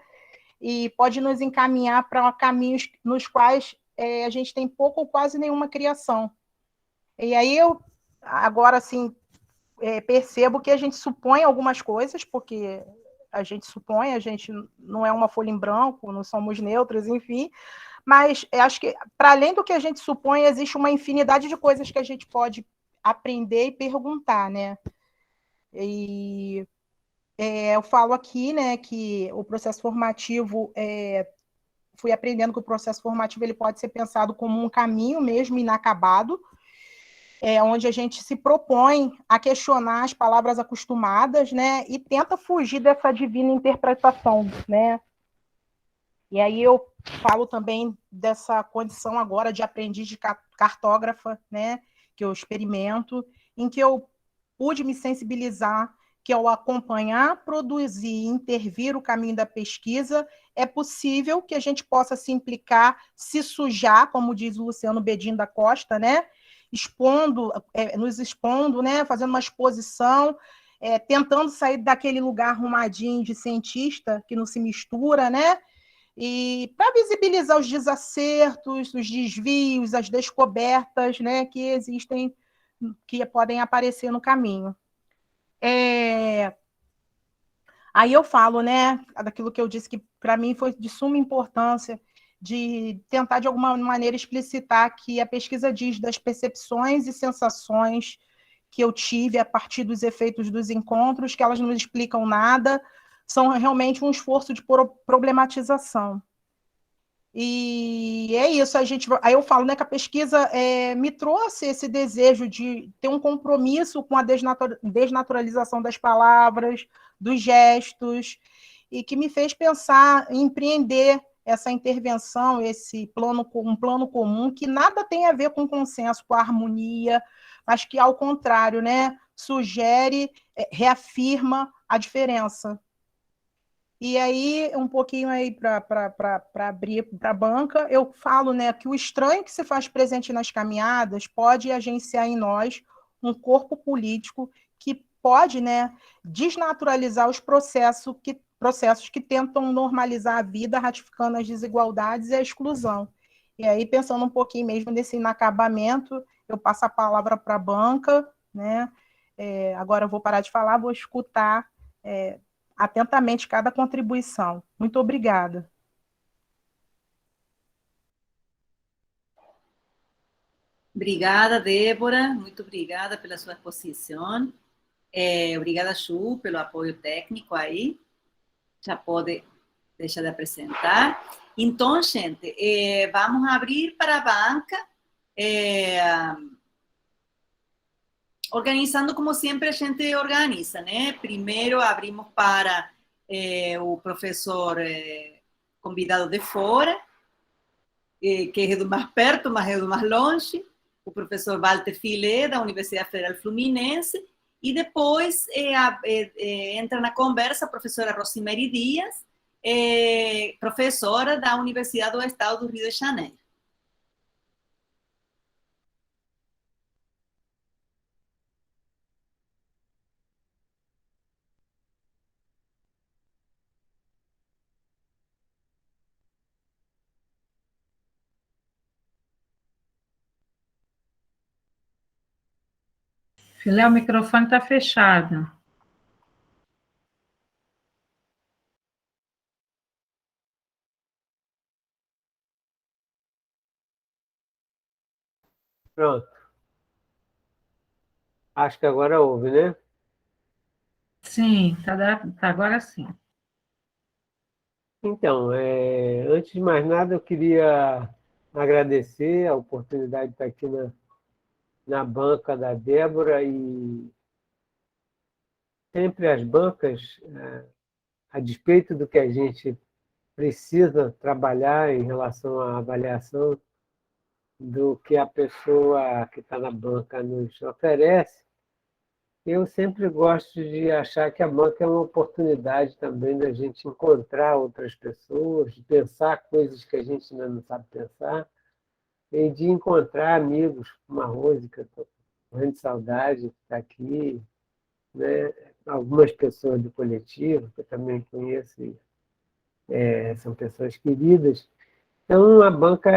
e pode nos encaminhar para caminhos nos quais a gente tem pouco ou quase nenhuma criação. E aí eu, agora, assim, percebo que a gente supõe algumas coisas, porque a gente supõe, a gente não é uma folha em branco, não somos neutros, enfim, mas acho que, para além do que a gente supõe, existe uma infinidade de coisas que a gente pode aprender e perguntar, né? E eu falo aqui, né, que o processo formativo, fui aprendendo que o processo formativo ele pode ser pensado como um caminho mesmo inacabado, onde a gente se propõe a questionar as palavras acostumadas, né, e tenta fugir dessa divina interpretação, né? E aí eu falo também dessa condição agora de aprendiz de cartógrafa, né, que eu experimento, em que eu pude me sensibilizar que ao acompanhar, produzir, intervir o caminho da pesquisa, é possível que a gente possa se implicar, se sujar, como diz o Luciano Bedin da Costa, né, nos expondo, né, fazendo uma exposição, tentando sair daquele lugar arrumadinho de cientista que não se mistura, né, e para visibilizar os desacertos, os desvios, as descobertas, né, que existem, que podem aparecer no caminho. Aí eu falo, né, daquilo que eu disse que para mim foi de suma importância, de tentar de alguma maneira explicitar que a pesquisa diz das percepções e sensações que eu tive a partir dos efeitos dos encontros, que elas não explicam nada, são realmente um esforço de problematização. E é isso, aí eu falo, né, que a pesquisa me trouxe esse desejo de ter um compromisso com a desnaturalização das palavras, dos gestos, e que me fez pensar em empreender essa intervenção, um plano comum, que nada tem a ver com consenso, com a harmonia, mas que, ao contrário, né, sugere, reafirma a diferença. E aí, um pouquinho aí para abrir para a banca, eu falo, né, que o estranho que se faz presente nas caminhadas pode agenciar em nós um corpo político que pode, né, desnaturalizar os processos que tentam normalizar a vida, ratificando as desigualdades e a exclusão. E aí, pensando um pouquinho mesmo nesse inacabamento, eu passo a palavra para a banca, né? Agora eu vou parar de falar, vou escutar atentamente cada contribuição. Muito obrigada. Obrigada, Débora, muito obrigada pela sua exposição. Obrigada, Ju, pelo apoio técnico aí. Já pode deixar de apresentar. Então, gente, vamos abrir para a banca, organizando como sempre a gente organiza, né? Primeiro abrimos para o professor convidado de fora, que é do mais perto, mas é do mais longe, o professor Walter Filé, da Universidade Federal Fluminense, e depois entra na conversa a professora Rosemary Dias, professora da Universidade do Estado do Rio de Janeiro. Filé, o microfone está fechado. Pronto. Acho que agora houve, né? Sim, agora sim. Então, antes de mais nada, eu queria agradecer a oportunidade de estar aqui na banca da Débora e sempre as bancas, a despeito do que a gente precisa trabalhar em relação à avaliação do que a pessoa que está na banca nos oferece, eu sempre gosto de achar que a banca é uma oportunidade também da gente encontrar outras pessoas, de pensar coisas que a gente ainda não sabe pensar, e de encontrar amigos, como a Rose, que eu estou morrendo de saudade de estar aqui, né? Algumas pessoas do coletivo, que eu também conheço, são pessoas queridas. Então, a banca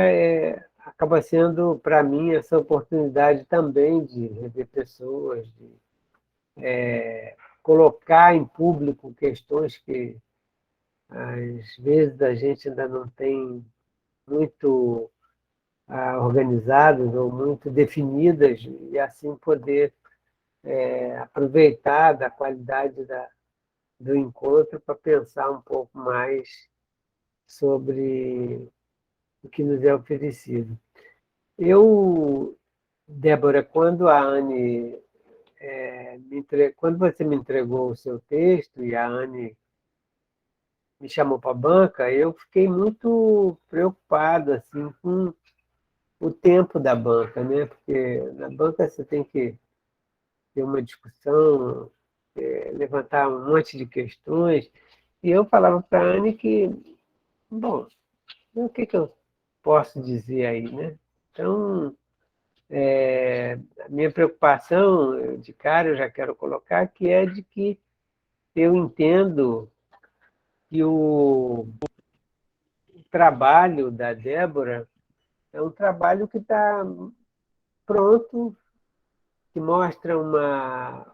acaba sendo, para mim, essa oportunidade também de rever pessoas, de colocar em público questões que, às vezes, a gente ainda não tem muito organizadas ou muito definidas, e assim poder aproveitar da qualidade do encontro para pensar um pouco mais sobre o que nos é oferecido. Eu, Débora, quando a Anne quando você me entregou o seu texto e a Anne me chamou para a banca, eu fiquei muito preocupado assim, com o tempo da banca, né? Porque na banca você tem que ter uma discussão, levantar um monte de questões, e eu falava para a Anne que, bom, o que eu posso dizer aí, né? Então, a minha preocupação, de cara, eu já quero colocar, que é de que eu entendo que o trabalho da Débora é um trabalho que está pronto, que mostra uma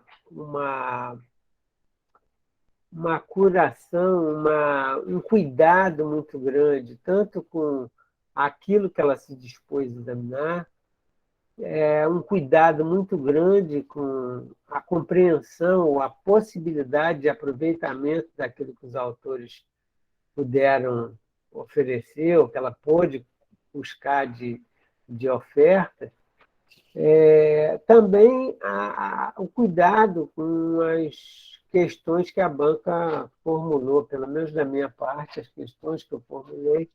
curação, um cuidado muito grande, tanto com aquilo que ela se dispôs a examinar, um cuidado muito grande com a compreensão, a possibilidade de aproveitamento daquilo que os autores puderam oferecer, ou que ela pôde buscar de oferta. Também o cuidado com as questões que a banca formulou, pelo menos da minha parte, as questões que eu formulei,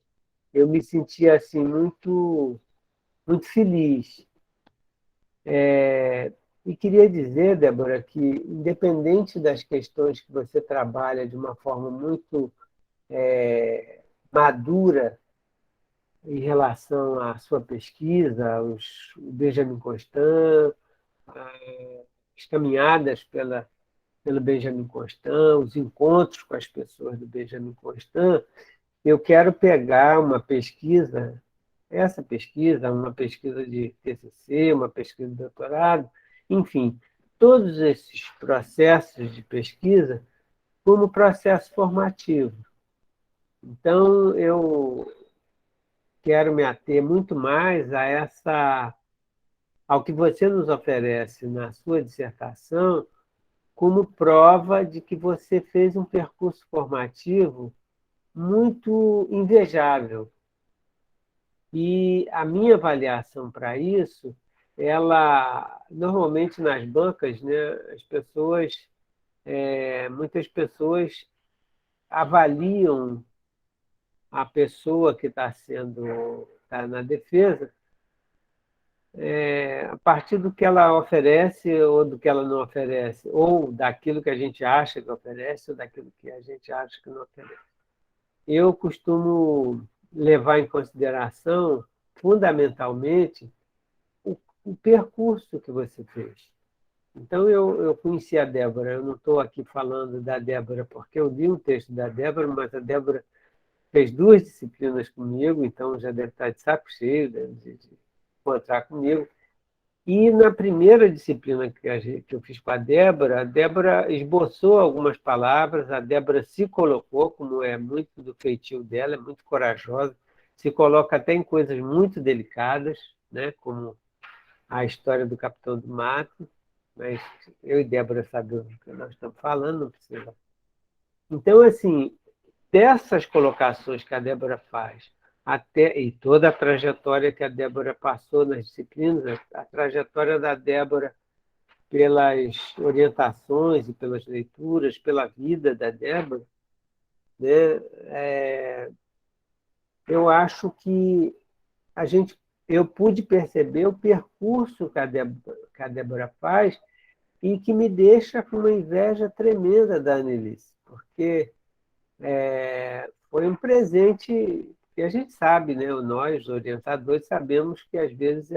eu me sentia assim, muito, muito feliz. E queria dizer, Débora, que, independente das questões que você trabalha de uma forma muito madura em relação à sua pesquisa, o Benjamin Constant, as caminhadas pelo Benjamin Constant, os encontros com as pessoas do Benjamin Constant, eu quero pegar uma pesquisa, essa pesquisa, uma pesquisa de TCC, uma pesquisa de doutorado, enfim, todos esses processos de pesquisa como processo formativo. Então, eu quero me ater muito mais ao que você nos oferece na sua dissertação, como prova de que você fez um percurso formativo muito invejável. E a minha avaliação para isso, normalmente nas bancas, né, muitas pessoas avaliam a pessoa que está na defesa a partir do que ela oferece ou do que ela não oferece, ou daquilo que a gente acha que oferece ou daquilo que a gente acha que não oferece. Eu costumo levar em consideração, fundamentalmente, o percurso que você fez. Então, eu conheci a Débora, eu não estou aqui falando da Débora porque eu li um texto da Débora, mas a Débora fez 2 disciplinas comigo, então já deve estar de saco cheio de encontrar comigo. E na primeira disciplina que eu fiz com a Débora esboçou algumas palavras, a Débora se colocou, como é muito do feitio dela, é muito corajosa, se coloca até em coisas muito delicadas, né, como a história do Capitão do Mato, mas eu e Débora sabemos do que nós estamos falando, não precisa. Então, assim, dessas colocações que a Débora faz, e toda a trajetória que a Débora passou nas disciplinas, a trajetória da Débora pelas orientações e pelas leituras, pela vida da Débora, né? Eu acho que eu pude perceber o percurso que a Débora faz e que me deixa com uma inveja tremenda da Annelise, porque foi um presente que a gente sabe, né? Nós, orientadores, sabemos que, às vezes,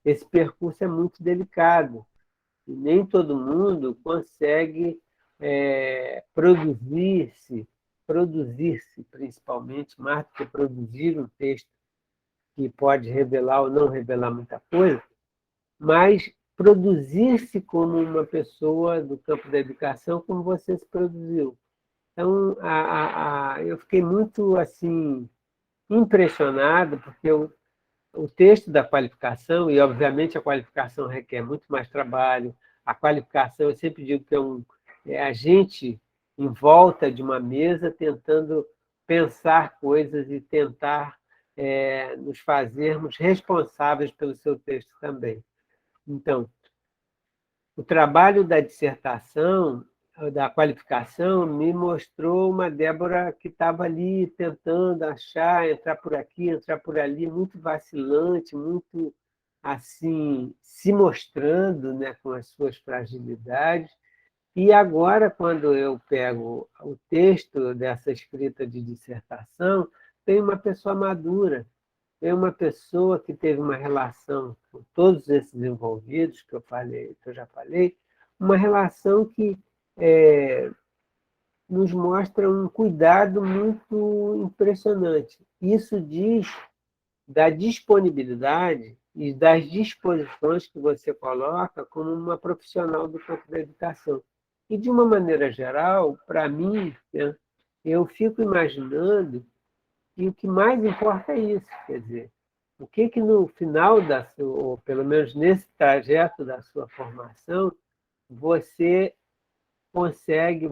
esse percurso é muito delicado e nem todo mundo consegue produzir-se, principalmente, mais do que produzir um texto que pode revelar ou não revelar muita coisa, mas produzir-se como uma pessoa do campo da educação, como você se produziu. Então, eu fiquei muito assim impressionado, porque o texto da qualificação, e obviamente a qualificação requer muito mais trabalho, a qualificação, eu sempre digo que é a gente em volta de uma mesa tentando pensar coisas e tentar nos fazermos responsáveis pelo seu texto também. Então, o trabalho da dissertação, da qualificação, me mostrou uma Débora que estava ali tentando achar, entrar por aqui, entrar por ali, muito vacilante, muito assim, se mostrando, né, com as suas fragilidades. E agora, quando eu pego o texto dessa escrita de dissertação, tem uma pessoa madura, tem uma pessoa que teve uma relação com todos esses envolvidos que eu já falei, uma relação que nos mostra um cuidado muito impressionante. Isso diz da disponibilidade e das disposições que você coloca como uma profissional do campo da educação. E, de uma maneira geral, para mim, eu fico imaginando que o que mais importa é isso, quer dizer, o que no final ou pelo menos nesse trajeto da sua formação, você consegue,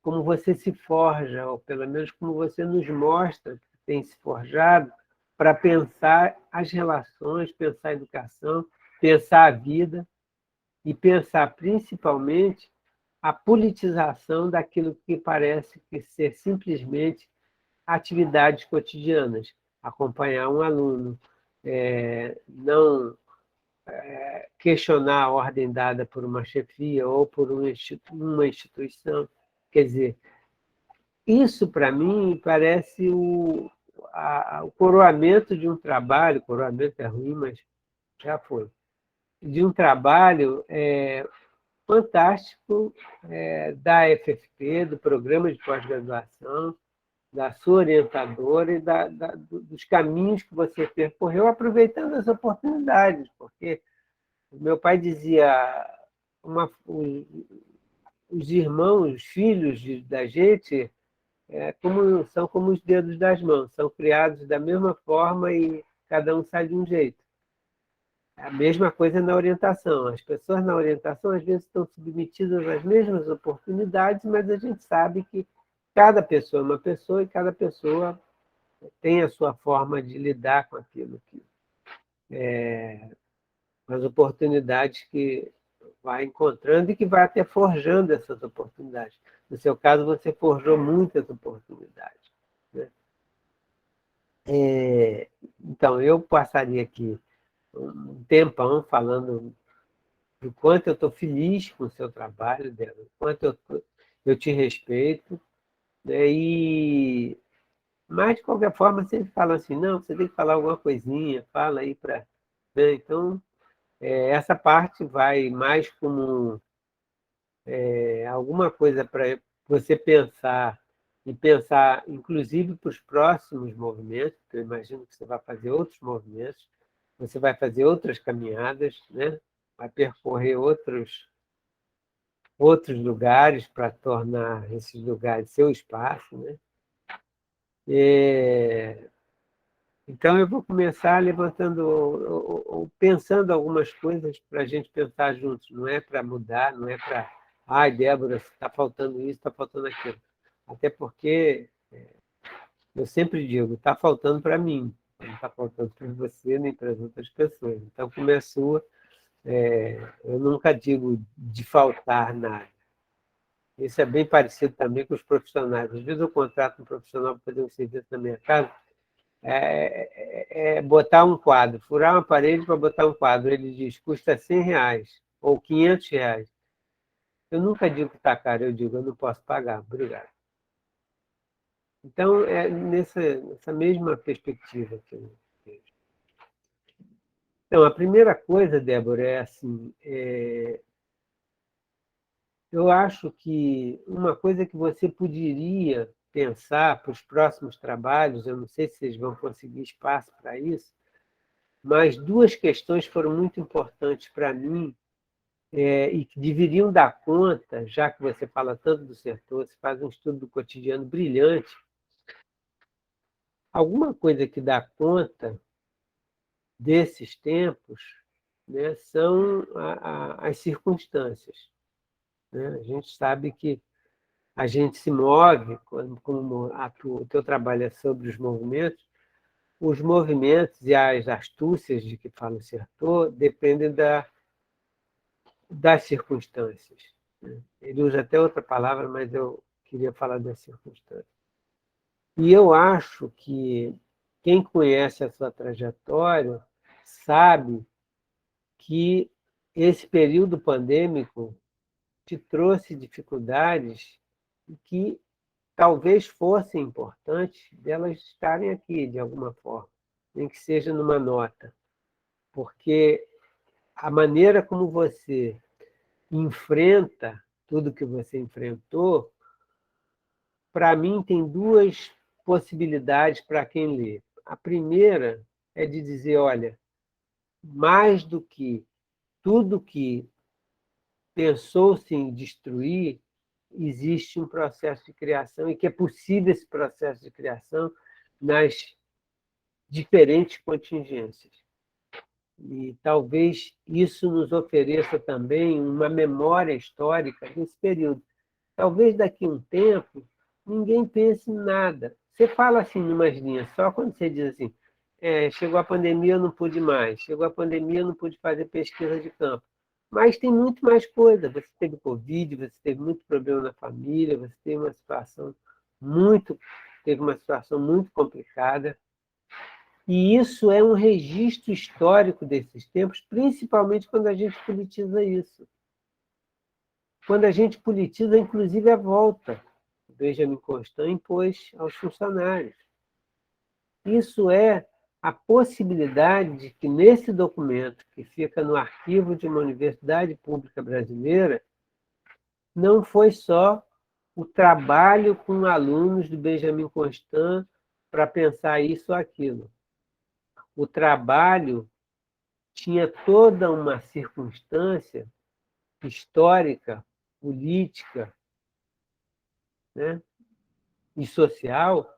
como você se forja, ou pelo menos como você nos mostra que tem se forjado para pensar as relações, pensar a educação, pensar a vida e pensar principalmente a politização daquilo que parece que ser simplesmente atividades cotidianas, acompanhar um aluno, não questionar a ordem dada por uma chefia ou por uma instituição. Quer dizer, isso, para mim, parece o coroamento de um trabalho, coroamento é ruim, mas já foi, de um trabalho fantástico da FFP, do programa de pós-graduação, da sua orientadora e dos caminhos que você percorreu, aproveitando as oportunidades, porque meu pai dizia, os irmãos, os filhos da gente são como os dedos das mãos, são criados da mesma forma e cada um sai de um jeito. A mesma coisa na orientação. As pessoas na orientação, às vezes, estão submetidas às mesmas oportunidades, mas a gente sabe que cada pessoa é uma pessoa e cada pessoa tem a sua forma de lidar com aquilo, com as oportunidades que vai encontrando e que vai até forjando essas oportunidades. No seu caso, você forjou muitas oportunidades, né? Então, eu passaria aqui um tempão falando do quanto eu estou feliz com o seu trabalho, Débora, do quanto eu te respeito, né? Mas, de qualquer forma, sempre fala assim, não, você tem que falar alguma coisinha, fala aí para... Né? Então, essa parte vai mais como alguma coisa para você pensar, e pensar, inclusive, para os próximos movimentos, porque eu imagino que você vai fazer outros movimentos, você vai fazer outras caminhadas, né? Vai percorrer outros lugares para tornar esses lugares seu espaço, né? Então, eu vou começar levantando, ou pensando algumas coisas para a gente pensar juntos. Não é para mudar, não é para... Ai, Débora, está faltando isso, está faltando aquilo. Até porque, eu sempre digo, está faltando para mim, não está faltando para você nem para as outras pessoas. Então, como é sua, eu nunca digo de faltar nada. Isso é bem parecido também com os profissionais. Às vezes eu contrato um profissional para fazer um serviço na minha casa, botar um quadro, furar uma parede para botar um quadro. Ele diz, custa R$100 ou R$500. Eu nunca digo que está caro, eu digo, eu não posso pagar, obrigado. Então, é nessa mesma perspectiva que eu vejo. Então, a primeira coisa, Débora, é assim, eu acho que uma coisa que você poderia pensar para os próximos trabalhos, eu não sei se vocês vão conseguir espaço para isso, mas duas questões foram muito importantes para mim e que deveriam dar conta, já que você fala tanto do setor, você faz um estudo do cotidiano brilhante, alguma coisa que dá conta desses tempos, né, são as circunstâncias. Né? A gente sabe que a gente se move, como o teu trabalho é sobre os movimentos e as astúcias de que fala o setor dependem das circunstâncias. Né? Ele usa até outra palavra, mas eu queria falar das circunstâncias. E eu acho que quem conhece a sua trajetória sabe que esse período pandêmico te trouxe dificuldades que talvez fosse importante delas estarem aqui, de alguma forma, nem que seja numa nota, porque a maneira como você enfrenta tudo que você enfrentou, para mim, tem duas possibilidades para quem lê. A primeira é de dizer, olha, mais do que tudo que pensou-se em destruir, existe um processo de criação e que é possível esse processo de criação nas diferentes contingências. E talvez isso nos ofereça também uma memória histórica desse período. Talvez daqui a um tempo ninguém pense em nada. Você fala assim, em umas linhas, só quando você diz assim, chegou a pandemia, eu não pude mais, chegou a pandemia, eu não pude fazer pesquisa de campo. Mas tem muito mais coisa. Você teve Covid, você teve muito problema na família, você teve uma situação muito complicada. E isso é um registro histórico desses tempos, principalmente quando a gente politiza isso. Quando a gente politiza, inclusive, a volta. Benjamin Constant impôs aos funcionários. Isso é a possibilidade de que, nesse documento, que fica no arquivo de uma universidade pública brasileira, não foi só o trabalho com alunos do Benjamin Constant para pensar isso ou aquilo. O trabalho tinha toda uma circunstância histórica, política, né, e social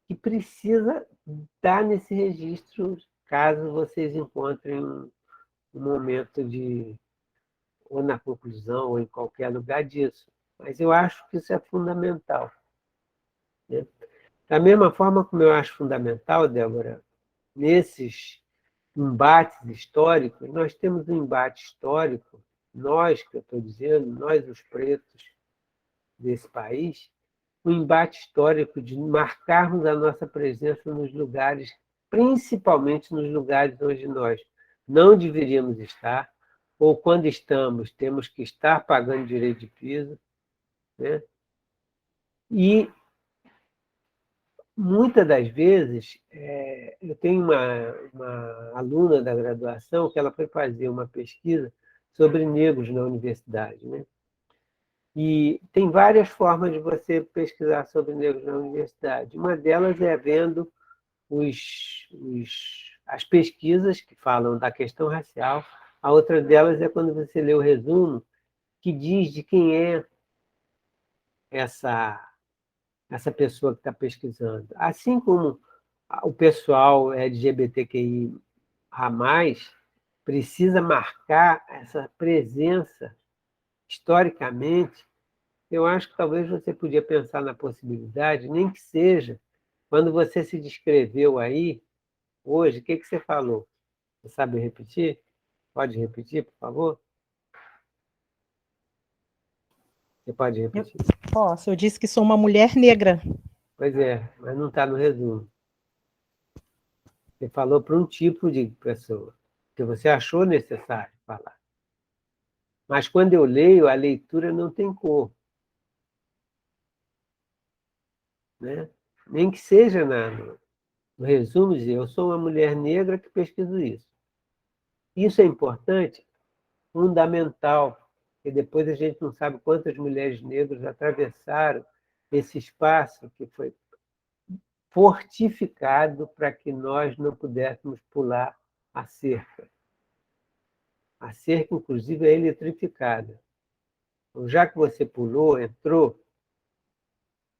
que precisa estar nesse registro, caso vocês encontrem um momento ou na conclusão, ou em qualquer lugar disso. Mas eu acho que isso é fundamental. Né? Da mesma forma como eu acho fundamental, Débora, nesses embates históricos, nós temos um embate histórico, nós, que eu estou dizendo, nós os pretos desse país, um embate histórico de marcarmos a nossa presença nos lugares, principalmente nos lugares onde nós não deveríamos estar, ou quando estamos, temos que estar pagando direito de piso. Né? E, muitas das vezes, eu tenho uma aluna da graduação que ela foi fazer uma pesquisa sobre negros na universidade. Né? E tem várias formas de você pesquisar sobre negros na universidade. Uma delas é vendo as pesquisas que falam da questão racial, a outra delas é quando você lê o resumo, que diz de quem é essa pessoa que está pesquisando. Assim como o pessoal LGBTQI a mais precisa marcar essa presença historicamente, eu acho que talvez você podia pensar na possibilidade, nem que seja, quando você se descreveu aí, hoje, o que você falou? Você sabe repetir? Pode repetir, por favor? Você pode repetir? Posso, eu disse que sou uma mulher negra. Pois é, mas não está no resumo. Você falou para um tipo de pessoa, que você achou necessário falar. Mas quando eu leio, a leitura não tem cor. Né? Nem que seja no resumo, dizer, eu sou uma mulher negra que pesquiso isso. Isso é importante, fundamental, porque depois a gente não sabe quantas mulheres negras atravessaram esse espaço que foi fortificado para que nós não pudéssemos pular a cerca. A cerca, inclusive, é eletrificada. Então, já que você pulou, entrou,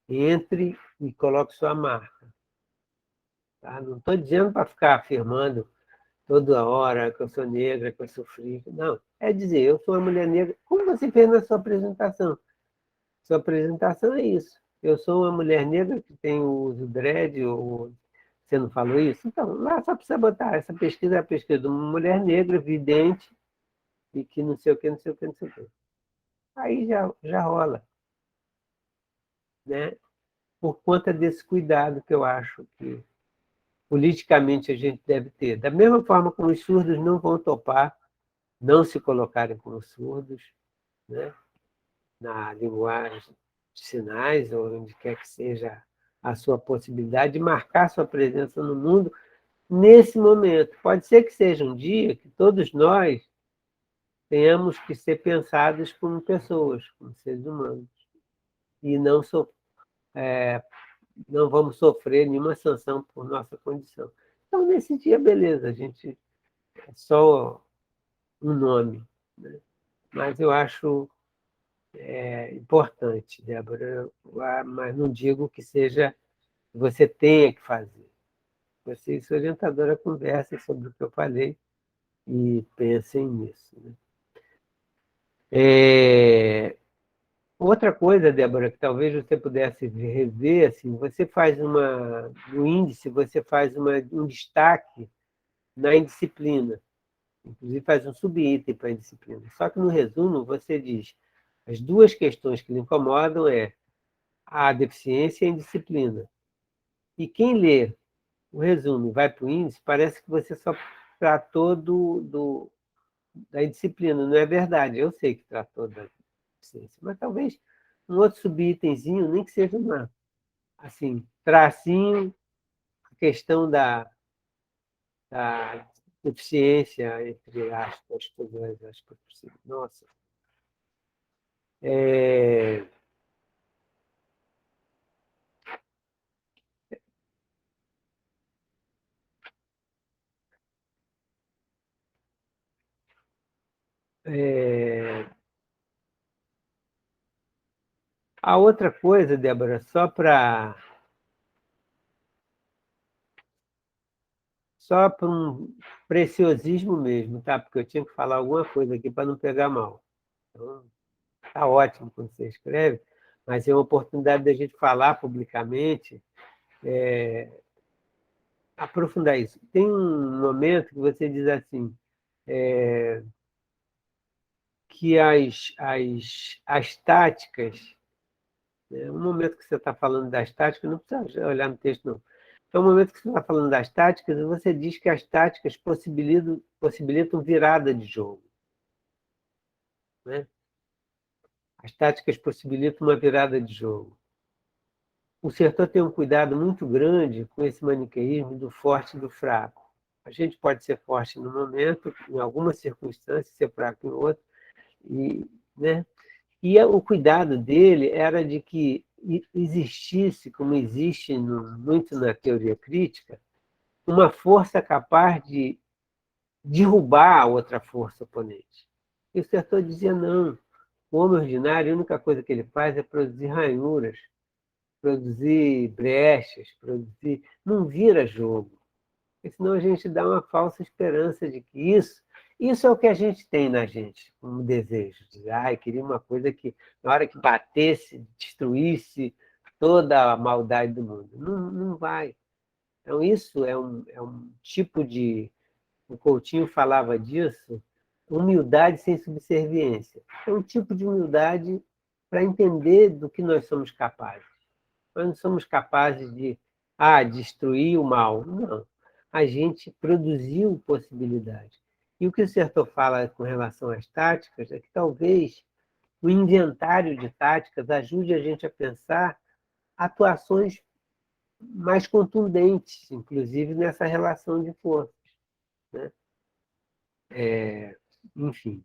entre e coloque sua marca. Tá? Não estou dizendo para ficar afirmando toda hora que eu sou negra, que eu sofri. Não, é dizer, eu sou uma mulher negra, como você fez na sua apresentação. Sua apresentação é isso. Eu sou uma mulher negra que tem o uso dread, ou você não falou isso? Então, lá só precisa botar, essa pesquisa é a pesquisa de uma mulher negra, vidente, e que não sei o que, não sei o que, não sei o que. Aí já rola. Né? Por conta desse cuidado que eu acho que politicamente a gente deve ter. Da mesma forma como os surdos não vão topar, não se colocarem como surdos, né? Na linguagem de sinais, ou onde quer que seja a sua possibilidade de marcar sua presença no mundo nesse momento. Pode ser que seja um dia que todos nós tenhamos que ser pensados como pessoas, como seres humanos, e não vamos sofrer nenhuma sanção por nossa condição. Então, nesse dia, beleza, a gente é só um nome, né? Mas eu acho importante, Débora, mas não digo que seja você tenha que fazer. Você e sua orientadora conversem sobre o que eu falei e pensem nisso. Né? Outra coisa, Débora, que talvez você pudesse rever, assim, você faz no índice, você faz um destaque na indisciplina, inclusive faz um subitem para a indisciplina. Só que no resumo você diz, as duas questões que lhe incomodam é a deficiência e a indisciplina. E quem lê o resumo e vai para o índice, parece que você só tratou da indisciplina. Não é verdade, eu sei que tratou da deficiência, mas talvez um outro subitemzinho, nem que seja assim, tracinho, a questão da deficiência, entre aspas, todas as possíveis. Nossa. A outra coisa, Débora, só para um preciosismo mesmo, tá? Porque eu tinha que falar alguma coisa aqui para não pegar mal. Então, tá ótimo quando você escreve, mas é uma oportunidade da gente falar publicamente, aprofundar isso. Tem um momento que você diz assim, que as táticas, né? Um momento que você está falando das táticas, não precisa olhar no texto, não. Então, no momento que você está falando das táticas, você diz que as táticas possibilitam virada de jogo. Né? As táticas possibilitam uma virada de jogo. O Sertor tem um cuidado muito grande com esse maniqueísmo do forte e do fraco. A gente pode ser forte no momento, em algumas circunstâncias, ser fraco em outra, né? E o cuidado dele era de que existisse, como existe muito na teoria crítica, uma força capaz de derrubar a outra força oponente. E o Sertor dizia, não, o homem ordinário, a única coisa que ele faz é produzir ranhuras, produzir brechas, produzir... Não vira jogo. Porque senão a gente dá uma falsa esperança de que isso é o que a gente tem na gente, como desejo. Dizer, queria uma coisa que, na hora que batesse, destruísse toda a maldade do mundo. Não, não vai. Então, isso é um tipo de... O Coutinho falava disso, humildade sem subserviência. É um tipo de humildade para entender do que nós somos capazes. Nós não somos capazes de destruir o mal. Não. A gente produziu possibilidades. E o que o Sertor fala com relação às táticas é que talvez o inventário de táticas ajude a gente a pensar atuações mais contundentes, inclusive nessa relação de forças, né? Enfim.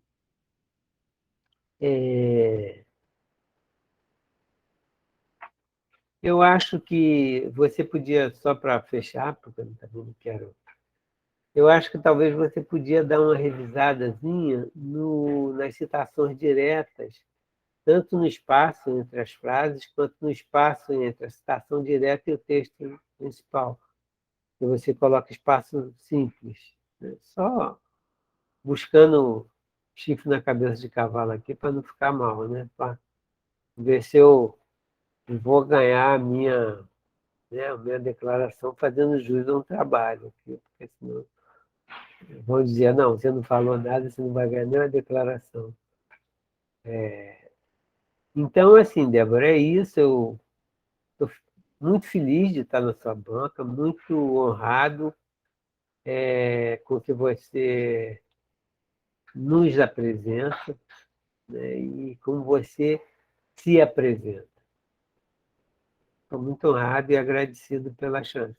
Eu acho que você podia, só para fechar, porque eu também não quero... Eu acho que talvez você podia dar uma revisadazinha nas citações diretas, tanto no espaço entre as frases, quanto no espaço entre a citação direta e o texto principal. E você coloca espaço simples, né? Só buscando chifre na cabeça de cavalo aqui para não ficar mal, né? Para ver se eu vou ganhar a minha declaração fazendo jus a um trabalho aqui, porque senão vão dizer, não, você não falou nada, você não vai ganhar nenhuma declaração. Então, assim, Débora, é isso. Eu estou muito feliz de estar na sua banca, muito honrado com o que você nos apresenta, né, e como você se apresenta. Estou muito honrado e agradecido pela chance.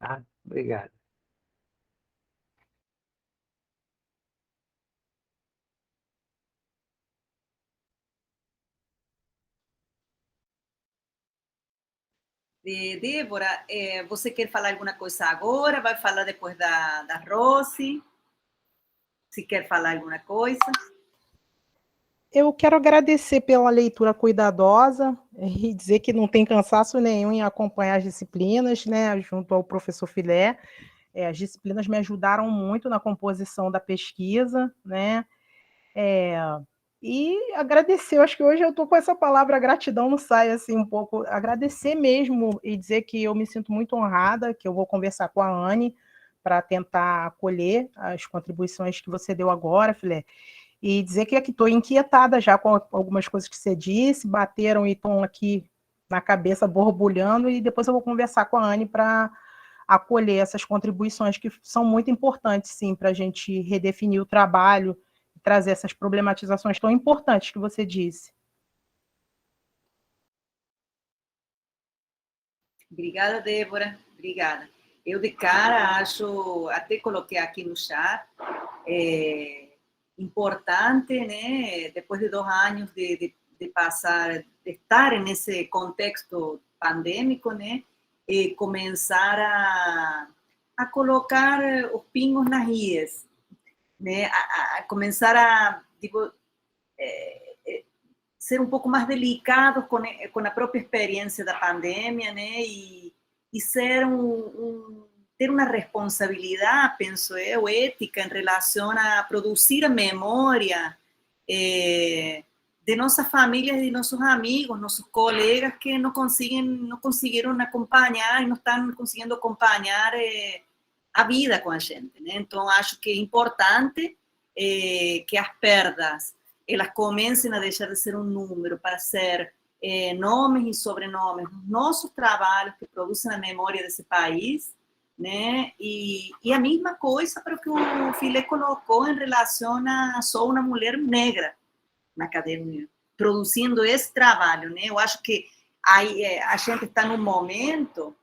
Tá? Obrigado. Débora, você quer falar alguma coisa agora? Vai falar depois da Rose? Se quer falar alguma coisa? Eu quero agradecer pela leitura cuidadosa e dizer que não tem cansaço nenhum em acompanhar as disciplinas, né, junto ao professor Filé. As disciplinas me ajudaram muito na composição da pesquisa, né? E agradecer, eu acho que hoje eu estou com essa palavra gratidão, não sai assim um pouco, agradecer mesmo e dizer que eu me sinto muito honrada, que eu vou conversar com a Anne para tentar acolher as contribuições que você deu agora, Filé, e dizer que aqui estou inquietada já com algumas coisas que você disse, bateram e estão aqui na cabeça borbulhando, e depois eu vou conversar com a Anne para acolher essas contribuições que são muito importantes, sim, para a gente redefinir o trabalho, trazer essas problematizações tão importantes que você disse. Obrigada, Débora. Obrigada. Eu, de cara, acho, até coloquei aqui no chat, importante, né, depois de 2 anos de passar, de estar nesse contexto pandêmico, né, começar a colocar os pingos nas ias, né, a começar a, digo, ser um pouco mais delicados com a própria experiência da pandemia, né, e ser ter uma responsabilidade, penso eu, ética em relação a produzir a memória de nossas famílias e de nossos amigos, nossos colegas que não conseguiram acompanhar e não estão conseguindo acompanhar a vida com a gente, né? Então, acho que é importante que as perdas elas comecem a deixar de ser um número para ser nomes e sobrenomes, nossos trabalhos que produzem a memória desse país, né? E a mesma coisa para o que o Filé colocou em relação a sou uma mulher negra na academia, produzindo esse trabalho, né? Eu acho que aí, a gente está num momento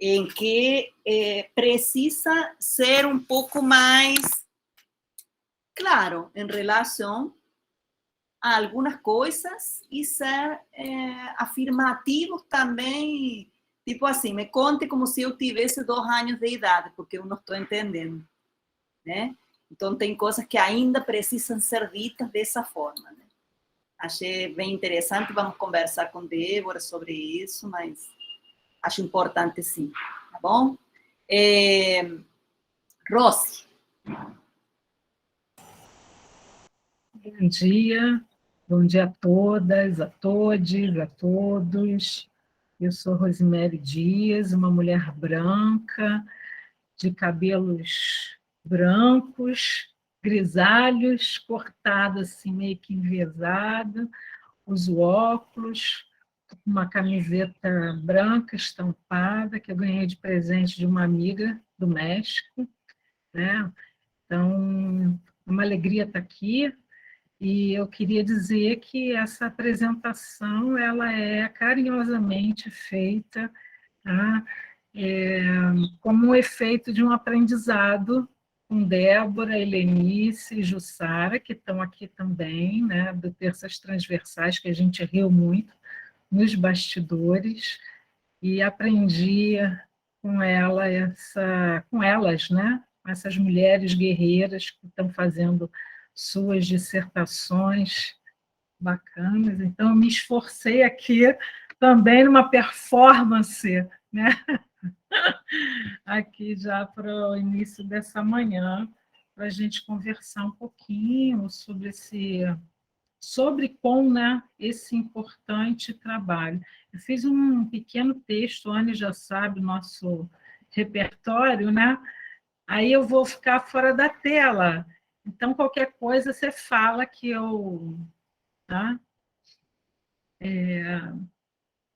em que precisa ser um pouco mais claro em relação a algunas cosas y ser afirmativos también Tipo assim, me conte como se eu tivesse 2 anos de idade, porque eu não estou entendendo, né? Então, tem coisas que ainda precisam ser ditas dessa forma, né? Achei bem interessante, vamos conversar com Débora sobre isso, mas acho importante sim, tá bom? Rosy. Bom dia a todas, a todes, a todos. Eu sou Rosemary Dias, uma mulher branca, de cabelos brancos, grisalhos, cortado assim, meio que enviesado, uso óculos, uma camiseta branca estampada, que eu ganhei de presente de uma amiga do México, né? Então, é uma alegria estar aqui, e eu queria dizer que essa apresentação ela é carinhosamente feita, tá? Como um efeito de um aprendizado com Débora, Helenice e Jussara, que estão aqui também, né, do Terças Transversais, que a gente riu muito nos bastidores, e aprendi com elas, né, essas mulheres guerreiras que estão fazendo suas dissertações bacanas. Então, eu me esforcei aqui também numa performance, né, aqui já para o início dessa manhã, para a gente conversar um pouquinho sobre como, né, esse importante trabalho. Eu fiz um pequeno texto, a Anne já sabe, o nosso repertório, né? Aí eu vou ficar fora da tela. Então, qualquer coisa você fala que eu... Tá?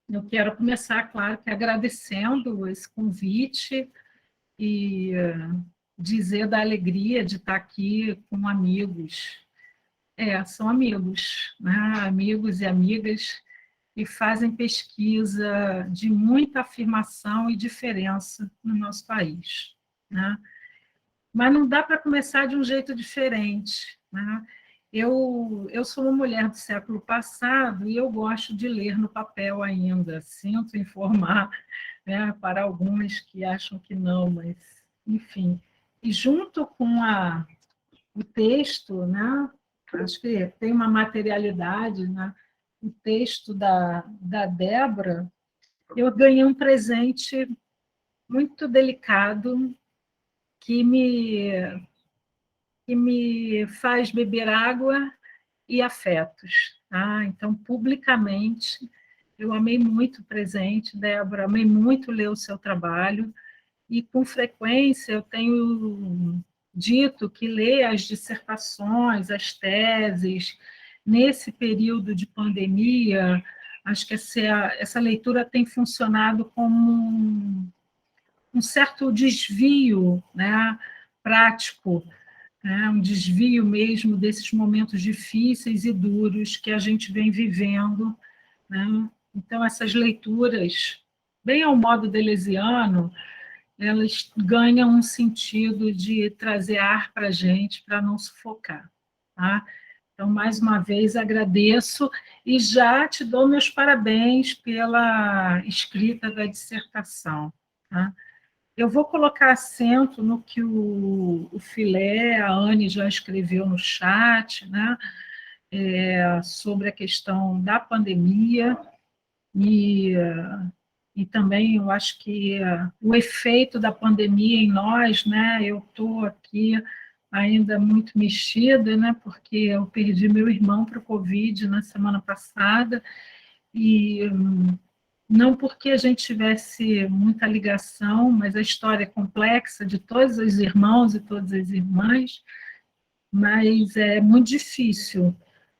Eu quero começar, claro, que agradecendo esse convite e dizer da alegria de estar aqui com amigos. São amigos, né? Amigos e amigas que fazem pesquisa de muita afirmação e diferença no nosso país, né? Mas não dá para começar de um jeito diferente, né? Eu sou uma mulher do século passado e eu gosto de ler no papel ainda, sinto informar, né, para algumas que acham que não, mas, enfim. E junto com o texto, né, acho que tem uma materialidade, né, o texto da Débora, eu ganhei um presente muito delicado que me faz beber água e afetos. Tá? Então, publicamente, eu amei muito o presente, Débora, amei muito ler o seu trabalho, e com frequência eu tenho dito que ler as dissertações, as teses, nesse período de pandemia, acho que essa leitura tem funcionado como um certo desvio, né, prático, né, um desvio mesmo desses momentos difíceis e duros que a gente vem vivendo, né? Então, essas leituras, bem ao modo deleuziano, elas ganham um sentido de trazer ar para a gente, para não sufocar. Tá? Então, mais uma vez, agradeço e já te dou meus parabéns pela escrita da dissertação. Tá? Eu vou colocar acento no que o Filé, a Anne já escreveu no chat, né? Sobre a questão da pandemia e também eu acho que o efeito da pandemia em nós, né? Eu estou aqui ainda muito mexida, né? Porque eu perdi meu irmão para o Covid na semana passada e não porque a gente tivesse muita ligação, mas a história é complexa de todos os irmãos e todas as irmãs, mas é muito difícil.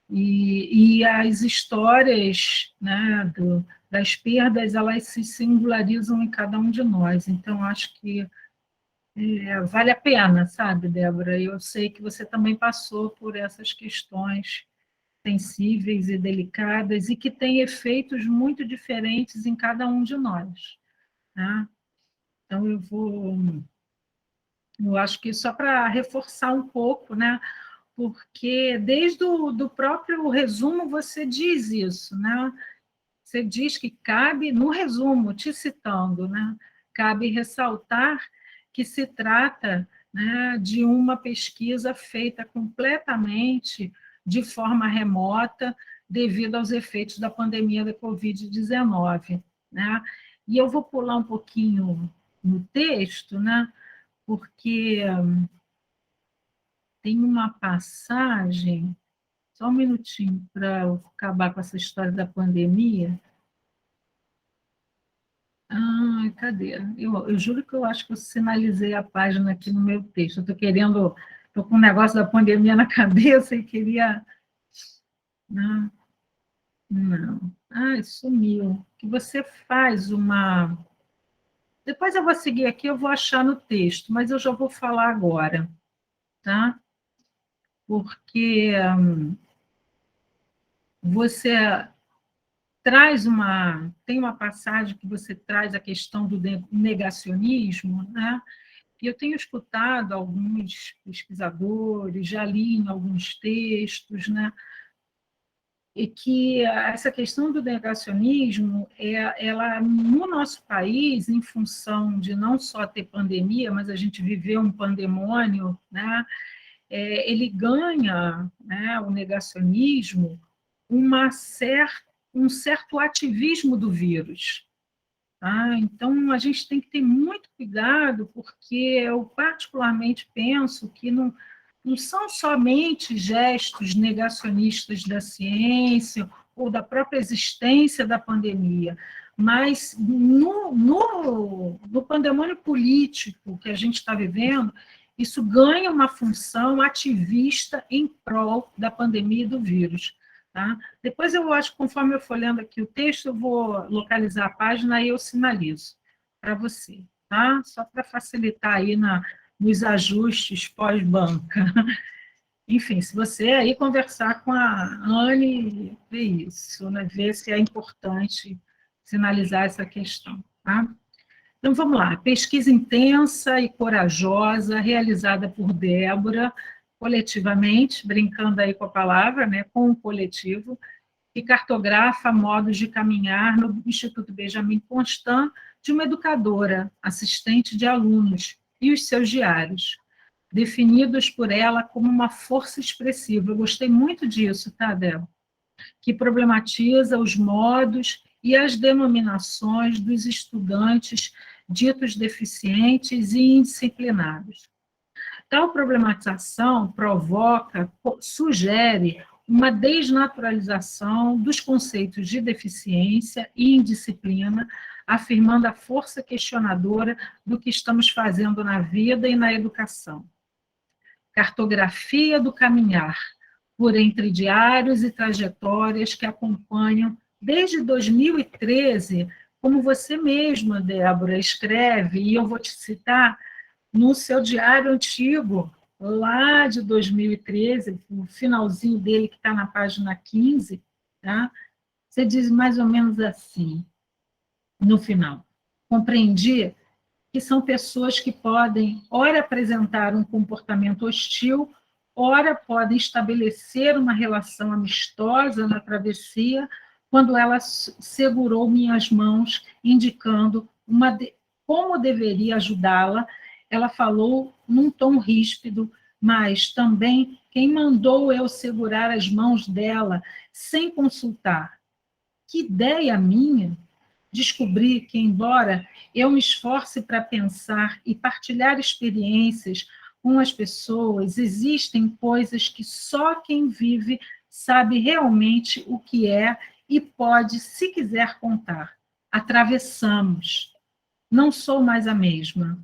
E as histórias, né, das perdas, elas se singularizam em cada um de nós. Então, acho que vale a pena, sabe, Débora? Eu sei que você também passou por essas questões sensíveis e delicadas e que têm efeitos muito diferentes em cada um de nós. Né? Então, eu acho que só para reforçar um pouco, né? Porque desde o do próprio resumo você diz isso, né? você diz que cabe, no resumo, te citando, né, cabe ressaltar que se trata, né, de uma pesquisa feita completamente de forma remota, devido aos efeitos da pandemia da Covid-19. Né? E eu vou pular um pouquinho no texto, né, porque tem uma passagem, só um minutinho para eu acabar com essa história da pandemia. Ah, cadê? Eu juro que eu acho que eu sinalizei a página aqui no meu texto. Eu estou com um negócio da pandemia na cabeça e queria... Não, não. Ai, sumiu. Que você faz uma... Depois eu vou seguir aqui, eu vou achar no texto, mas eu já vou falar agora, tá? Porque você tem uma passagem que você traz a questão do negacionismo, né? E eu tenho escutado alguns pesquisadores, já li em alguns textos, né? E que essa questão do negacionismo, ela no nosso país, em função de não só ter pandemia, mas a gente viver um pandemônio, né? Ele ganha, né, o negacionismo, um certo ativismo do vírus. Tá? Então, a gente tem que ter muito cuidado, porque eu particularmente penso que não são somente gestos negacionistas da ciência ou da própria existência da pandemia, mas no pandemônio político que a gente está vivendo, isso ganha uma função ativista em prol da pandemia e do vírus. Tá? Depois eu acho que, conforme eu for lendo aqui o texto, eu vou localizar a página e eu sinalizo para você, tá? Só para facilitar aí nos ajustes pós-banca. Enfim, se você aí conversar com a Anne, ver isso, né? Ver se é importante sinalizar essa questão, tá? Então, vamos lá. Pesquisa intensa e corajosa, realizada por Débora, coletivamente, brincando aí com a palavra, né, com o coletivo, que cartografa modos de caminhar no Instituto Benjamin Constant, de uma educadora, assistente de alunos, e os seus diários, definidos por ela como uma força expressiva. Eu gostei muito disso, tá, Débora? Que problematiza os modos e as denominações dos estudantes ditos deficientes e indisciplinados. Tal problematização sugere uma desnaturalização dos conceitos de deficiência e indisciplina, afirmando a força questionadora do que estamos fazendo na vida e na educação. Cartografia do caminhar, por entre diários e trajetórias que acompanham desde 2013, como você mesma, Débora, escreve, e eu vou te citar, no seu diário antigo, lá de 2013, o finalzinho dele, que está na página 15, tá? Você diz mais ou menos assim, no final. Compreendi que são pessoas que podem, ora, apresentar um comportamento hostil, ora, podem estabelecer uma relação amistosa na travessia, quando ela segurou minhas mãos, indicando como deveria ajudá-la. Ela falou num tom ríspido, mas também quem mandou eu segurar as mãos dela sem consultar. Que ideia minha! Descobri que, embora eu me esforce para pensar e partilhar experiências com as pessoas, existem coisas que só quem vive sabe realmente o que é e pode, se quiser, contar. Atravessamos. Não sou mais a mesma.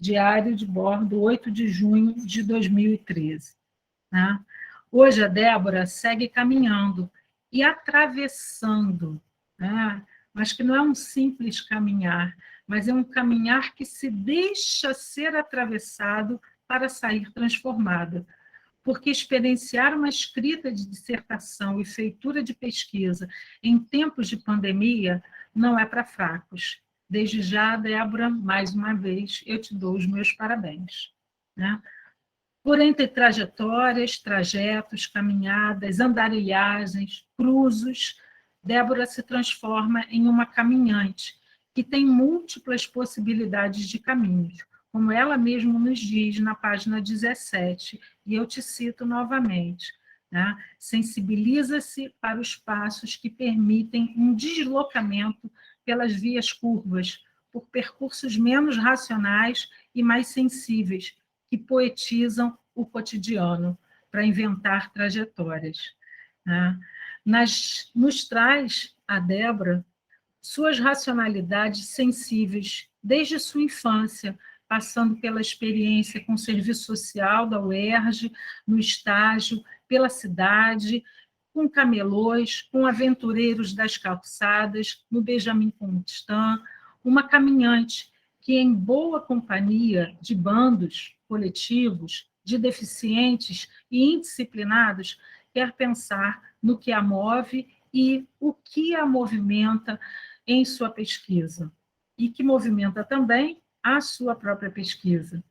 Diário de bordo, 8 de junho de 2013. Né? Hoje a Débora segue caminhando e atravessando, né? Mas que não é um simples caminhar, mas é um caminhar que se deixa ser atravessado para sair transformada. Porque experienciar uma escrita de dissertação e feitura de pesquisa em tempos de pandemia não é para fracos. Desde já, Débora, mais uma vez, eu te dou os meus parabéns. Né? Por entre trajetórias, trajetos, caminhadas, andarilhagens, cruzos, Débora se transforma em uma caminhante, que tem múltiplas possibilidades de caminhos, como ela mesma nos diz na página 17, e eu te cito novamente, né? Sensibiliza-se para os passos que permitem um deslocamento pelas vias curvas, por percursos menos racionais e mais sensíveis, que poetizam o cotidiano, para inventar trajetórias. Né? Nos traz a Débora suas racionalidades sensíveis, desde sua infância, passando pela experiência com o serviço social da UERJ, no estágio, pela cidade, com camelôs, com aventureiros das calçadas, no Benjamin Constant, uma caminhante que, em boa companhia de bandos coletivos, de deficientes e indisciplinados, quer pensar no que a move e o que a movimenta em sua pesquisa, e que movimenta também a sua própria pesquisa.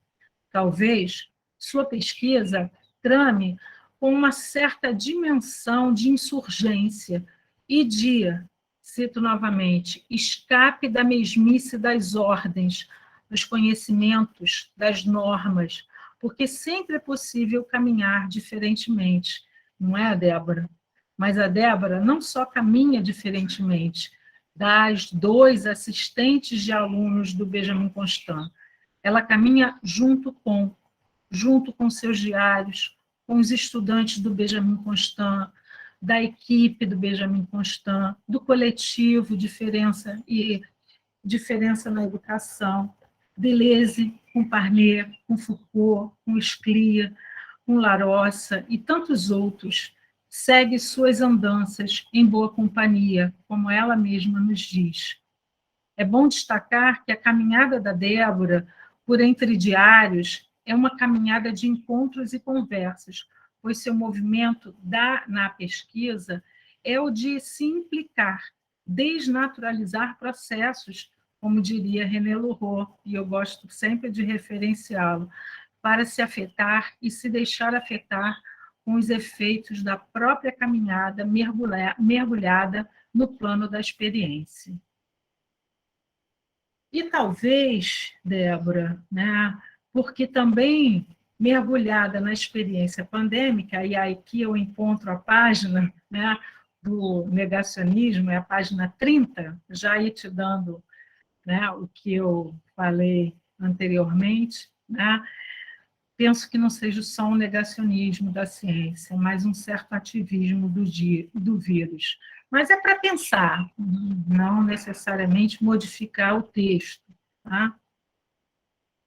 Talvez sua pesquisa trame com uma certa dimensão de insurgência e de, cito novamente, escape da mesmice das ordens, dos conhecimentos, das normas, porque sempre é possível caminhar diferentemente, não é, Débora? Mas a Débora não só caminha diferentemente das 2 assistentes de alunos do Benjamin Constant, ela caminha junto com seus diários, com os estudantes do Benjamin Constant, da equipe do Benjamin Constant, do coletivo Diferença na Educação, Deleuze, com Parnay, com Foucault, com Sclia, com Larossa e tantos outros, segue suas andanças em boa companhia, como ela mesma nos diz. É bom destacar que a caminhada da Débora por entre diários é uma caminhada de encontros e conversas, pois seu movimento na pesquisa é o de se implicar, desnaturalizar processos, como diria René Leroux, e eu gosto sempre de referenciá-lo, para se afetar e se deixar afetar com os efeitos da própria caminhada mergulhada no plano da experiência. E talvez, Débora, né, porque também mergulhada na experiência pandêmica, e aí que eu encontro a página, né, do negacionismo, é a página 30, já ir te dando, né, o que eu falei anteriormente, né, penso que não seja só um negacionismo da ciência, mas um certo ativismo do vírus. Mas é para pensar, não necessariamente modificar o texto. Tá?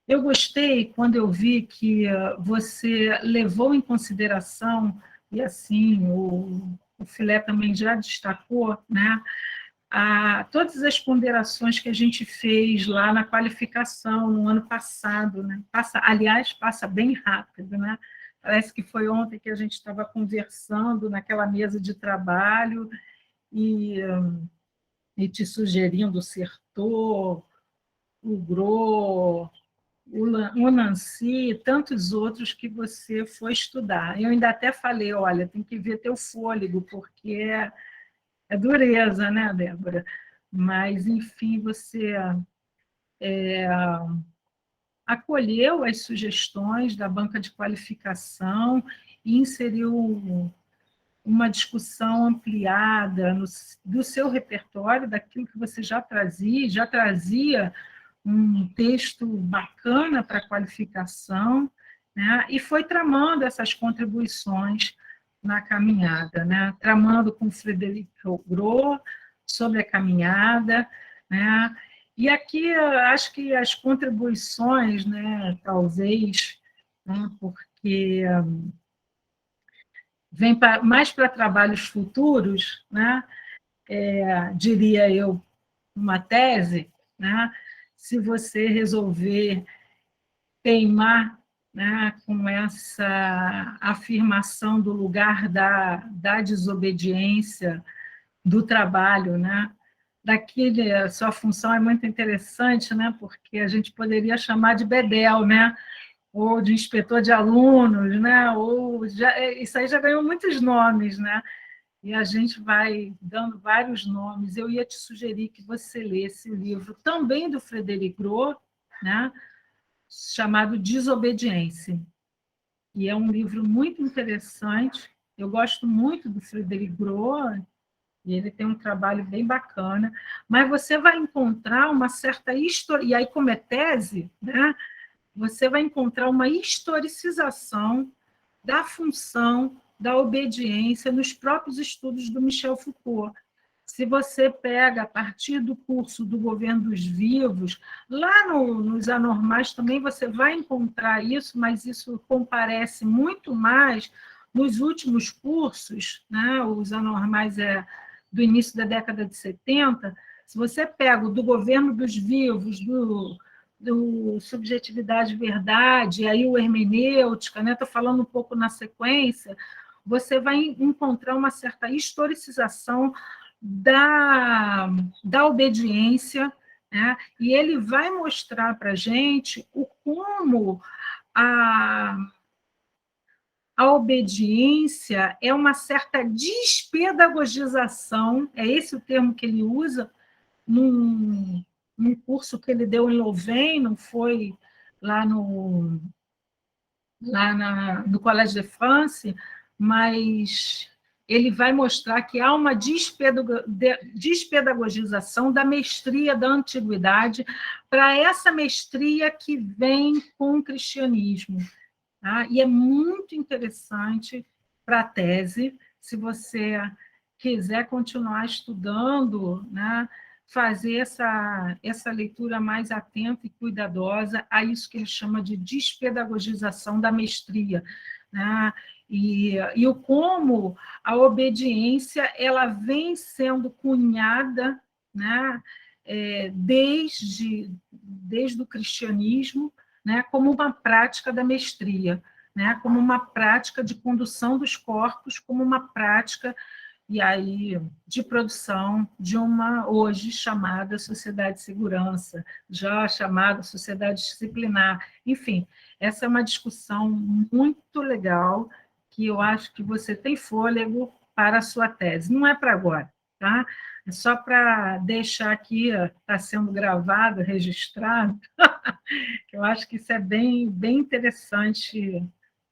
Eu gostei quando eu vi que você levou em consideração, e assim o Filé também já destacou, né, todas as ponderações que a gente fez lá na qualificação no ano passado, né? Aliás, passa bem rápido, né? Parece que foi ontem que a gente estava conversando naquela mesa de trabalho e te sugerindo o Sertor, o Gros, o Nancy e tantos outros que você foi estudar. Eu ainda até falei, olha, tem que ver teu fôlego, porque é dureza, né, Débora? Mas, enfim, você acolheu as sugestões da banca de qualificação e inseriu uma discussão ampliada do seu repertório, daquilo que você já trazia um texto bacana para a qualificação, né? E foi tramando essas contribuições na caminhada, né? Tramando com Frederico Gros sobre a caminhada, né? E aqui acho que as contribuições, né, talvez, né, porque vem mais para trabalhos futuros, né, diria eu, uma tese, né, se você resolver teimar, né, com essa afirmação do lugar da desobediência, do trabalho, né? A sua função é muito interessante, né? Porque a gente poderia chamar de bedel, né? Ou de inspetor de alunos, né? Isso aí já ganhou muitos nomes, né? e a gente vai dando vários nomes. Eu ia te sugerir que você lesse o livro também do Frederic Gros, né, chamado Desobediência. E é um livro muito interessante. Eu gosto muito do Frederic Gros, e ele tem um trabalho bem bacana, mas você vai encontrar uma certa história, e aí, como é tese, né, você vai encontrar uma historicização da função da obediência nos próprios estudos do Michel Foucault. Se você pega a partir do curso do Governo dos Vivos, lá nos Anormais também você vai encontrar isso, mas isso comparece muito mais nos últimos cursos, né? Os Anormais é do início da década de 70. Se você pega o do Governo dos Vivos, do Subjetividade e Verdade, aí o Hermenêutica, né? Estou falando um pouco na sequência, você vai encontrar uma certa historicização da obediência, né? E ele vai mostrar para a gente como a obediência é uma certa despedagogização, é esse o termo que ele usa, num curso que ele deu em Louvain, não foi lá no Collège de France, mas ele vai mostrar que há uma despedagogização da mestria da antiguidade para essa mestria que vem com o cristianismo. Tá? E é muito interessante para a tese, se você quiser continuar estudando, né, fazer essa leitura mais atenta e cuidadosa a isso que ele chama de despedagogização da mestria, né? E o como a obediência ela vem sendo cunhada, né, desde o cristianismo, né, como uma prática da mestria, né, como uma prática de condução dos corpos, como uma prática e aí de produção de uma hoje chamada sociedade de segurança, já chamada sociedade disciplinar. Enfim, essa é uma discussão muito legal que eu acho que você tem fôlego para a sua tese. Não é para agora, tá? É só para deixar aqui, está sendo gravado, registrado, que eu acho que isso é bem interessante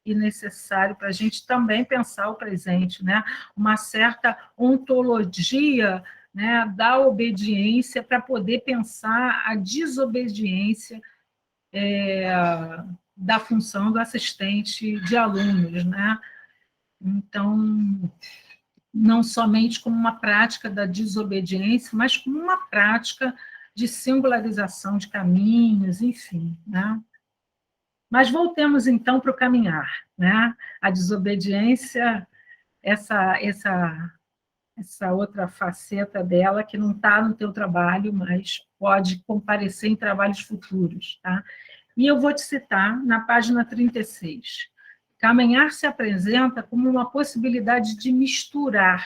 e necessário para a gente também pensar o presente, né? Uma certa ontologia, né, da obediência para poder pensar a desobediência da função do assistente de alunos, né? Então, não somente como uma prática da desobediência, mas como uma prática de singularização de caminhos, enfim, né? Mas voltemos, então, para o caminhar, né? A desobediência, essa outra faceta dela que não está no teu trabalho, mas pode comparecer em trabalhos futuros, tá? E eu vou te citar na página 36. Caminhar se apresenta como uma possibilidade de misturar,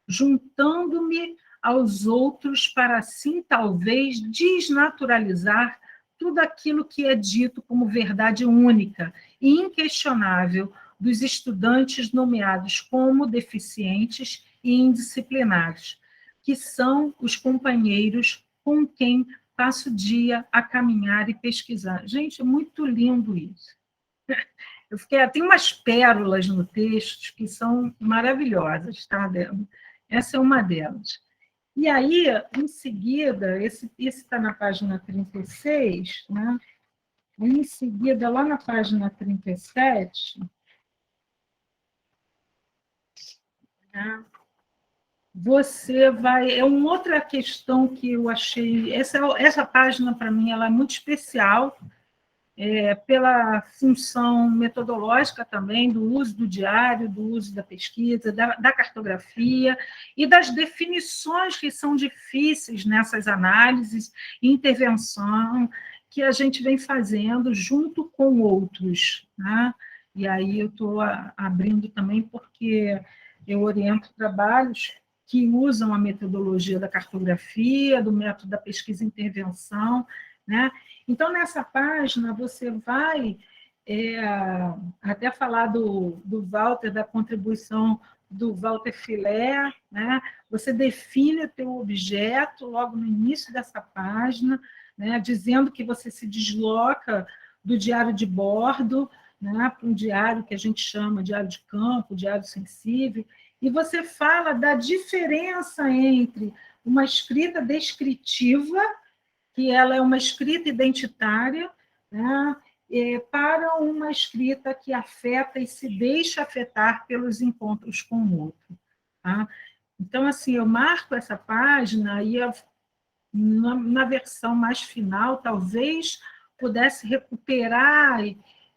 juntando-me aos outros para assim, talvez, desnaturalizar tudo aquilo que é dito como verdade única e inquestionável dos estudantes nomeados como deficientes e indisciplinados, que são os companheiros com quem passo o dia a caminhar e pesquisar. Gente, é muito lindo isso. Tem umas pérolas no texto que são maravilhosas, tá, Débora? Essa é uma delas. E aí, em seguida, esse está na página 36, né? Em seguida, lá na página 37, né? Você vai... É uma outra questão que eu achei... Essa página, para mim, ela é muito especial, pela função metodológica também, do uso do diário, do uso da pesquisa, da cartografia e das definições que são difíceis nessas análises e intervenção que a gente vem fazendo junto com outros, né? E aí eu estou abrindo também porque eu oriento trabalhos que usam a metodologia da cartografia, do método da pesquisa e intervenção, né? Então, nessa página, você vai até falar do Walter, da contribuição do Walter Filé, né? Você define o teu objeto logo no início dessa página, né? Dizendo que você se desloca do diário de bordo, né? Para um diário que a gente chama diário de campo, diário sensível, e você fala da diferença entre uma escrita descritiva, que ela é uma escrita identitária, né? Para uma escrita que afeta e se deixa afetar pelos encontros com o outro. Tá? Então, assim, eu marco essa página e na versão mais final, talvez pudesse recuperar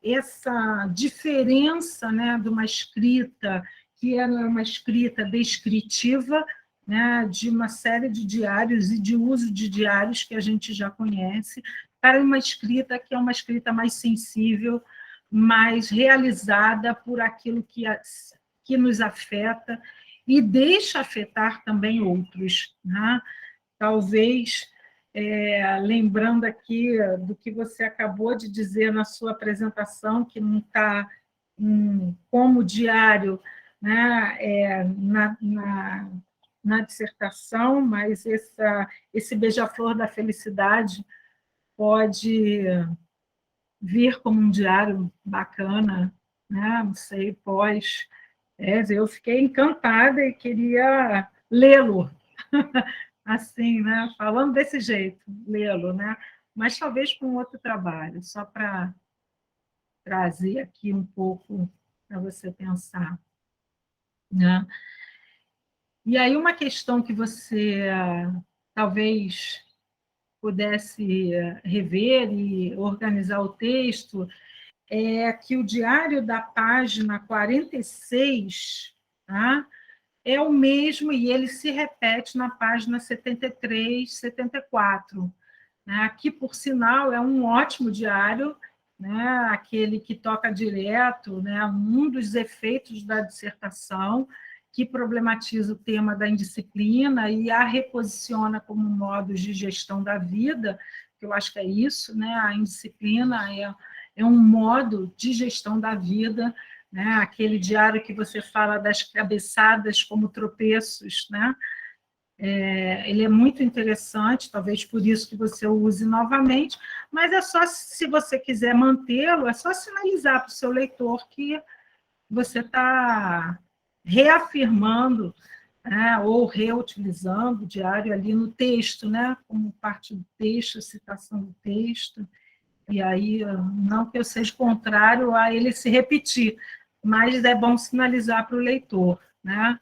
essa diferença, né, de uma escrita que era uma escrita descritiva, né, de uma série de diários e de uso de diários que a gente já conhece, para uma escrita que é uma escrita mais sensível, mais realizada por aquilo que nos afeta e deixa afetar também outros, né? Talvez, lembrando aqui do que você acabou de dizer na sua apresentação, que não está como diário, né, na dissertação, mas esse beija-flor da felicidade pode vir como um diário bacana, né? Não sei, pós. Eu fiquei encantada e queria lê-lo, assim, né? Falando desse jeito, lê-lo, né? Mas talvez com outro trabalho, só para trazer aqui um pouco para você pensar, né? E aí uma questão que você talvez pudesse rever e organizar o texto é que o diário da página 46, tá? É o mesmo e ele se repete na página 73, 74. Né? Aqui, por sinal, é um ótimo diário, né? Aquele que toca direto, né? Um dos efeitos da dissertação, que problematiza o tema da indisciplina e a reposiciona como modos de gestão da vida, que eu acho que é isso, né? A indisciplina é um modo de gestão da vida, né? Aquele diário que você fala das cabeçadas como tropeços, né? Ele é muito interessante, talvez por isso que você o use novamente, mas é só, se você quiser mantê-lo, é só sinalizar para o seu leitor que você está reafirmando, né, ou reutilizando o diário ali no texto, né, como parte do texto, citação do texto, e aí, não que eu seja contrário a ele se repetir, mas é bom sinalizar para o leitor, né?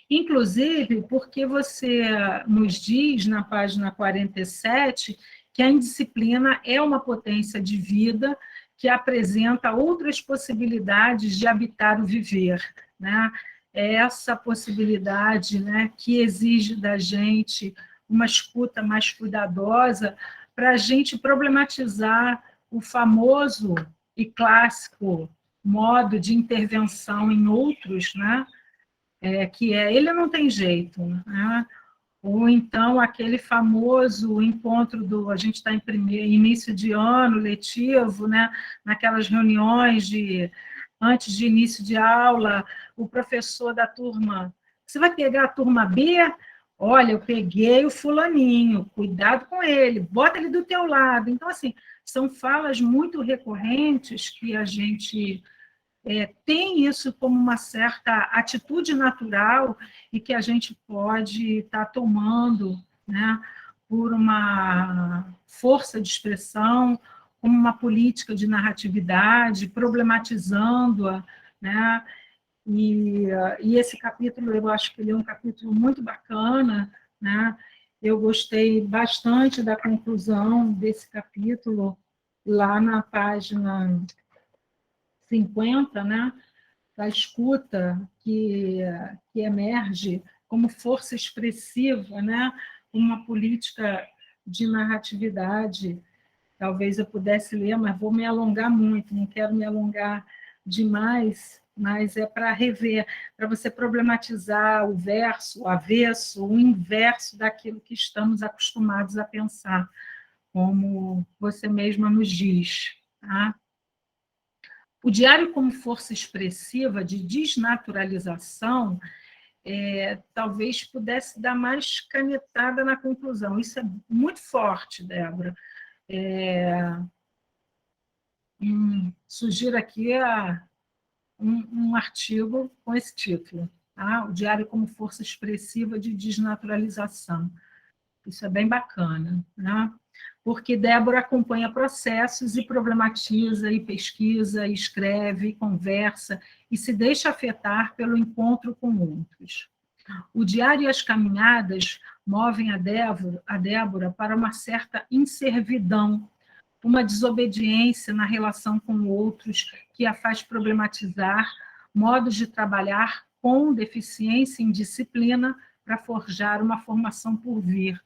Inclusive, porque você nos diz, na página 47, que a indisciplina é uma potência de vida que apresenta outras possibilidades de habitar o viver, né? É essa possibilidade, né, que exige da gente uma escuta mais cuidadosa para a gente problematizar o famoso e clássico modo de intervenção em outros, né? Que ele não tem jeito, né? Ou então aquele famoso encontro a gente está em início de ano letivo, né? Naquelas reuniões antes de início de aula, o professor da turma, você vai pegar a turma B? Olha, eu peguei o fulaninho, cuidado com ele, bota ele do teu lado. Então, assim, são falas muito recorrentes que a gente tem isso como uma certa atitude natural e que a gente pode estar tomando, né, por uma força de expressão, como uma política de narratividade, problematizando-a, né? E esse capítulo, eu acho que ele é um capítulo muito bacana, né? Eu gostei bastante da conclusão desse capítulo lá na página 50, né? Da escuta que emerge como força expressiva, né? Uma política de narratividade. Talvez eu pudesse ler, mas vou me alongar muito, não quero me alongar demais, mas é para rever, para você problematizar o verso, o avesso, o inverso daquilo que estamos acostumados a pensar, como você mesma nos diz. Tá? O diário como força expressiva de desnaturalização talvez pudesse dar mais canetada na conclusão. Isso é muito forte, Débora. Sugiro aqui um artigo com esse título, tá? O diário como força expressiva de desnaturalização. Isso é bem bacana, né? Porque Débora acompanha processos e problematiza, e pesquisa, e escreve, e conversa, e se deixa afetar pelo encontro com outros. O diário e as caminhadas movem a Débora para uma certa inservidão, uma desobediência na relação com outros que a faz problematizar modos de trabalhar com deficiência em disciplina para forjar uma formação por vir,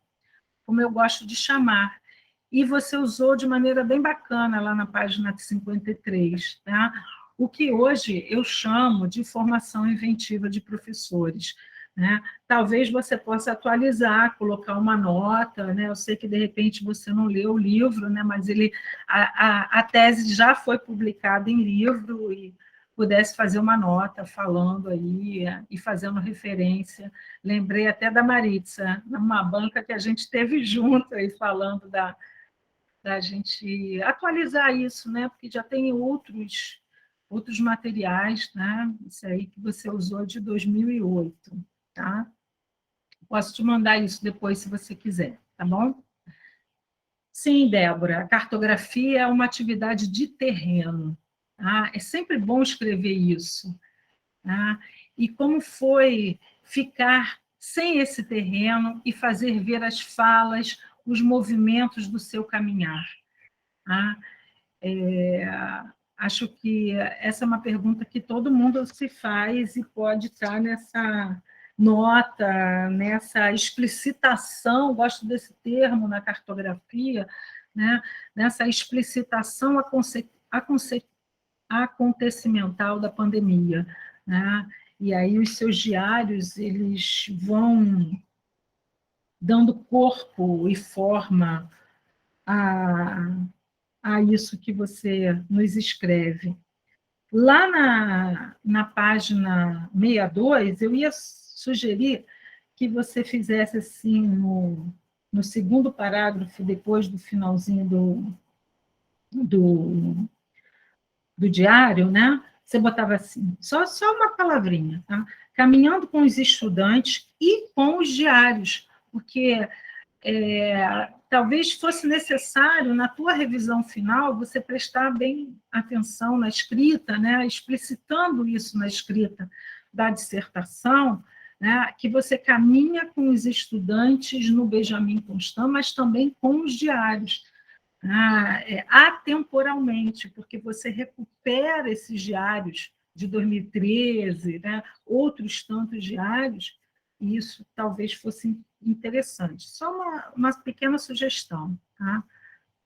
como eu gosto de chamar. E você usou de maneira bem bacana lá na página 53, tá? O que hoje eu chamo de formação inventiva de professores, né? Talvez você possa atualizar, colocar uma nota, né? Eu sei que, de repente, você não leu o livro, né? Mas a tese já foi publicada em livro e pudesse fazer uma nota falando aí e fazendo referência. Lembrei até da Maritza, numa banca que a gente teve junto aí, falando da gente atualizar isso, né? Porque já tem outros materiais, né? Isso aí que você usou de 2008, tá? Posso te mandar isso depois, se você quiser, tá bom? Sim, Débora, a cartografia é uma atividade de terreno, tá? É sempre bom escrever isso, tá? E como foi ficar sem esse terreno e fazer ver as falas, os movimentos do seu caminhar, tá? Acho que essa é uma pergunta que todo mundo se faz e pode estar nessa nota, nessa explicitação, gosto desse termo na cartografia, né? Nessa explicitação acontecimental da pandemia, né? E aí os seus diários, eles vão dando corpo e forma a isso que você nos escreve. Lá na página 62, eu ia sugerir que você fizesse assim, no segundo parágrafo, depois do finalzinho do diário, né? Você botava assim, só uma palavrinha, tá? Caminhando com os estudantes e com os diários, porque talvez fosse necessário, na tua revisão final, você prestar bem atenção na escrita, né? Explicitando isso na escrita da dissertação, né? Que você caminha com os estudantes no Benjamin Constant, mas também com os diários, atemporalmente, porque você recupera esses diários de 2013, né? Outros tantos diários, e isso talvez fosse interessante. Só uma pequena sugestão, tá?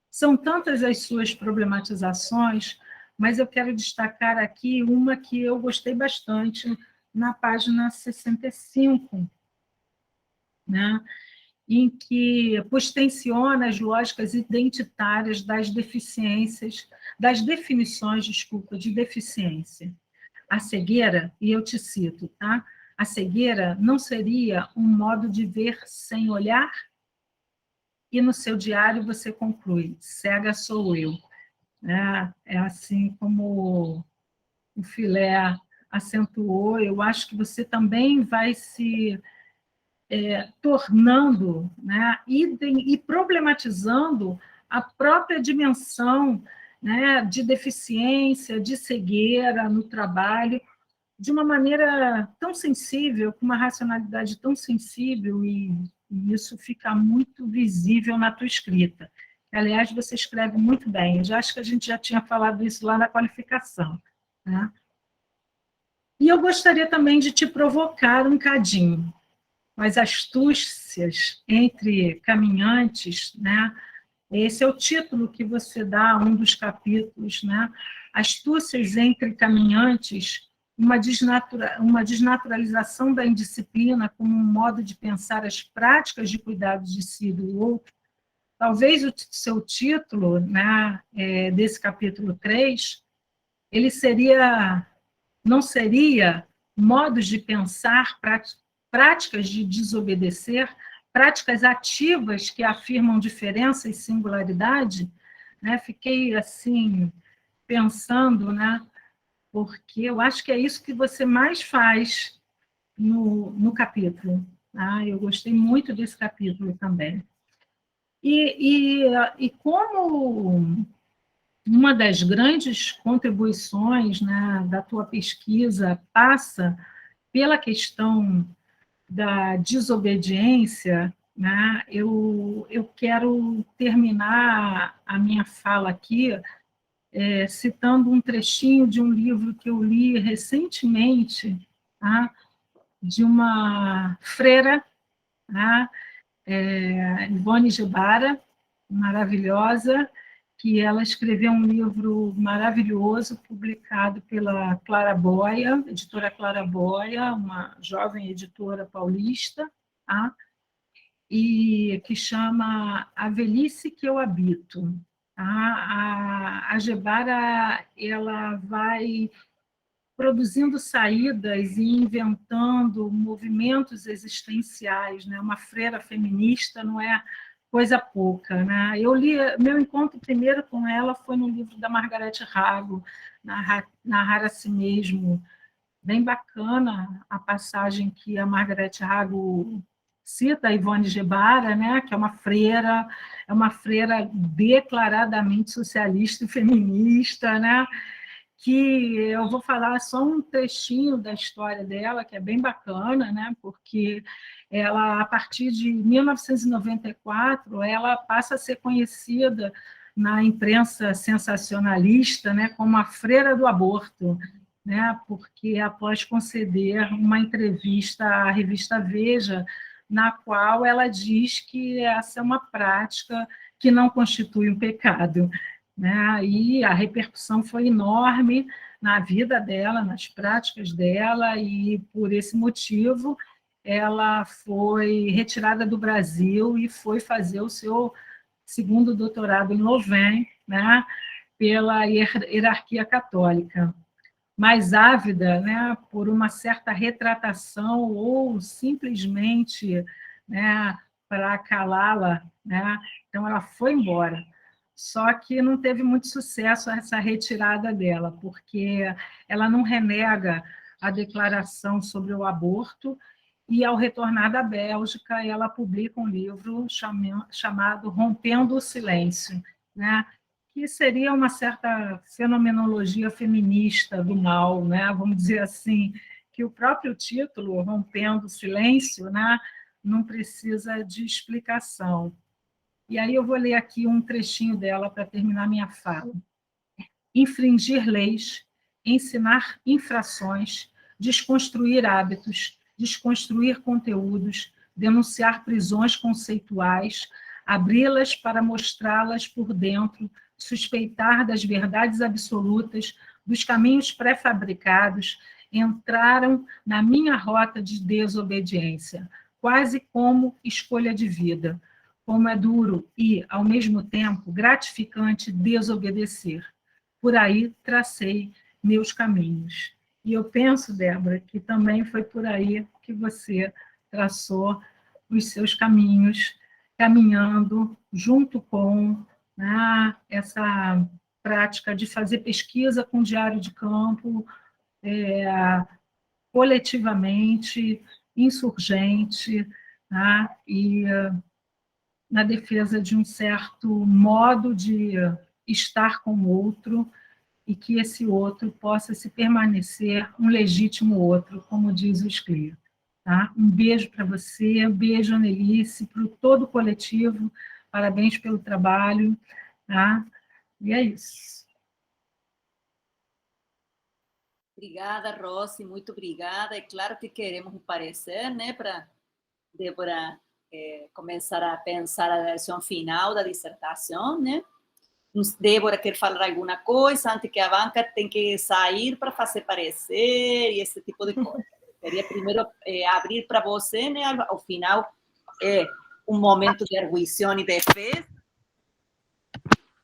São tantas as suas problematizações, mas eu quero destacar aqui uma que eu gostei bastante, na página 65, né? Em que postenciona as lógicas identitárias das definições, de deficiência. A cegueira, e eu te cito, tá? A cegueira não seria um modo de ver sem olhar? E no seu diário você conclui, cega sou eu. É assim como o Filé acentuou, eu acho que você também vai se tornando, né, e problematizando a própria dimensão, né, de deficiência, de cegueira no trabalho, de uma maneira tão sensível, com uma racionalidade tão sensível, e isso fica muito visível na tua escrita. Aliás, você escreve muito bem, eu já acho que a gente já tinha falado isso lá na qualificação, né? E eu gostaria também de te provocar um cadinho, as astúcias entre caminhantes, né? Esse é o título que você dá a um dos capítulos, né? Astúcias entre caminhantes, uma desnaturalização da indisciplina como um modo de pensar as práticas de cuidado de si e do outro. Talvez o seu título, né, desse capítulo 3, ele não seria modos de pensar, práticas de desobedecer, práticas ativas que afirmam diferença e singularidade, né? Fiquei assim pensando, né? Porque eu acho que é isso que você mais faz no capítulo. Ah, eu gostei muito desse capítulo também. E como uma das grandes contribuições, né, da tua pesquisa passa pela questão da desobediência, né, eu quero terminar a minha fala aqui citando um trechinho de um livro que eu li recentemente, tá, de uma freira, tá, Ivone Gebara, maravilhosa, que ela escreveu um livro maravilhoso, publicado pela Claraboia, editora Claraboia, uma jovem editora paulista, tá? E que chama A Velhice que Eu Habito. Tá? A Gebara, ela vai produzindo saídas e inventando movimentos existenciais, né? Uma freira feminista não é coisa pouca, né? Eu li, meu encontro primeiro com ela foi no livro da Margarete Rago, Narrar a Si Mesmo, bem bacana a passagem que a Margarete Rago cita a Ivone Gebara, né, que é uma freira declaradamente socialista e feminista, né, que eu vou falar só um trechinho da história dela, que é bem bacana, né, porque ela, a partir de 1994, ela passa a ser conhecida na imprensa sensacionalista, né, como a freira do aborto, né, porque após conceder uma entrevista à revista Veja, na qual ela diz que essa é uma prática que não constitui um pecado, né? E a repercussão foi enorme na vida dela, nas práticas dela, e por esse motivo ela foi retirada do Brasil e foi fazer o seu segundo doutorado em Louvain, né, pela hierarquia católica, mais ávida, né, por uma certa retratação ou simplesmente, né, para calá-la, né? Então ela foi embora. Só que não teve muito sucesso essa retirada dela, porque ela não renega a declaração sobre o aborto, e ao retornar da Bélgica, ela publica um livro chamado Rompendo o Silêncio, né? Que seria uma certa fenomenologia feminista do mal, né? Vamos dizer assim, que o próprio título, Rompendo o Silêncio, né? Não precisa de explicação. E aí eu vou ler aqui um trechinho dela para terminar minha fala. Infringir leis, ensinar infrações, desconstruir hábitos, desconstruir conteúdos, denunciar prisões conceituais, abri-las para mostrá-las por dentro, suspeitar das verdades absolutas, dos caminhos pré-fabricados, entraram na minha rota de desobediência, quase como escolha de vida. Como é duro e, ao mesmo tempo, gratificante desobedecer. Por aí tracei meus caminhos. E eu penso, Débora, que também foi por aí que você traçou os seus caminhos, caminhando junto com, né, essa prática de fazer pesquisa com diário de campo, coletivamente, insurgente, né, e na defesa de um certo modo de estar com o outro, e que esse outro possa se permanecer um legítimo outro, como diz o Scliar. Tá? Um beijo para você, um beijo, Annelise, para todo o coletivo, parabéns pelo trabalho, tá? E é isso. Obrigada, Rossi, muito obrigada. É claro que queremos um parecer, né, para Débora começar a pensar a versão final da dissertação, né? Débora quer falar alguma coisa antes que a banca tem que sair para fazer parecer e esse tipo de coisa. Queria primeiro abrir para você, né? Ao final, um momento de arguição e defesa.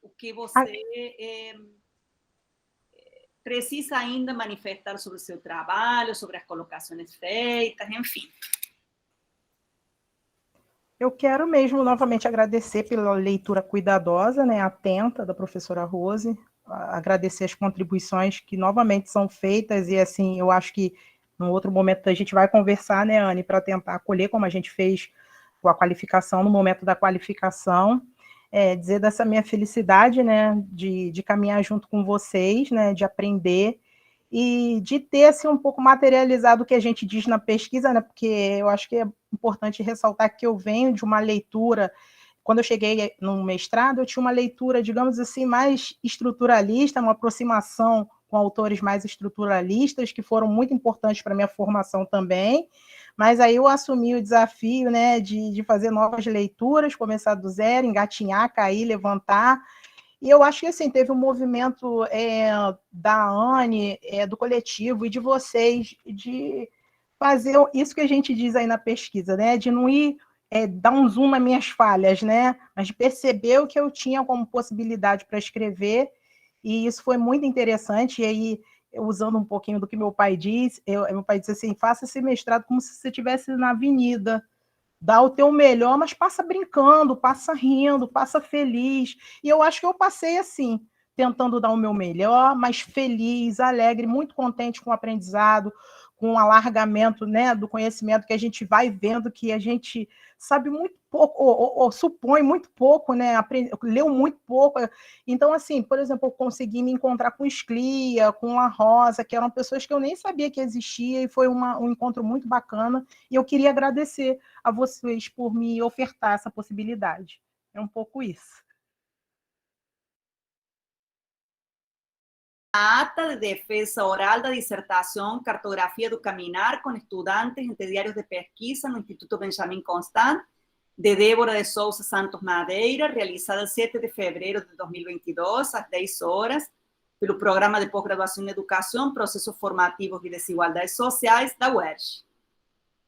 O que você precisa ainda manifestar sobre o seu trabalho, sobre as colocações feitas, enfim. Eu quero mesmo novamente agradecer pela leitura cuidadosa, né, atenta da professora Rose, agradecer as contribuições que novamente são feitas, e assim, eu acho que num outro momento a gente vai conversar, né, Anne, para tentar acolher como a gente fez com a qualificação, no momento da qualificação, dizer dessa minha felicidade, né, de caminhar junto com vocês, né, de aprender, e de ter assim, um pouco materializado o que a gente diz na pesquisa, né, porque eu acho que é importante ressaltar que eu venho de uma leitura, quando eu cheguei no mestrado, eu tinha uma leitura, digamos assim, mais estruturalista, uma aproximação com autores mais estruturalistas, que foram muito importantes para a minha formação também, mas aí eu assumi o desafio, né, de fazer novas leituras, começar do zero, engatinhar, cair, levantar. E eu acho que assim, teve um movimento da Anne, do coletivo e de vocês, de fazer isso que a gente diz aí na pesquisa, né? De não ir dar um zoom nas minhas falhas, né? Mas de perceber o que eu tinha como possibilidade para escrever, e isso foi muito interessante. E aí, usando um pouquinho do que meu pai diz, meu pai disse assim: faça esse mestrado como se você estivesse na avenida. Dá o teu melhor, mas passa brincando, passa rindo, passa feliz. E eu acho que eu passei assim, tentando dar o meu melhor, mas feliz, alegre, muito contente com o aprendizado, com o alargamento, né, do conhecimento, que a gente vai vendo que a gente sabe muito pouco, ou supõe muito pouco, né, leu muito pouco. Então, assim, por exemplo, eu consegui me encontrar com Sclia, com a Rosa, que eram pessoas que eu nem sabia que existia, e foi um encontro muito bacana, e eu queria agradecer a vocês por me ofertar essa possibilidade. É um pouco isso. Acta de defensa oral da dissertação Cartografia do Caminar com estudantes entre diários de pesquisa no Instituto Benjamin Constant, de Débora de Souza Santos Madeira, realizada el 7 de febrero de 2022, às 10 horas, pelo Programa de Pós-Graduação em Educação, Processos Formativos e Desigualdades Sociais da UERJ.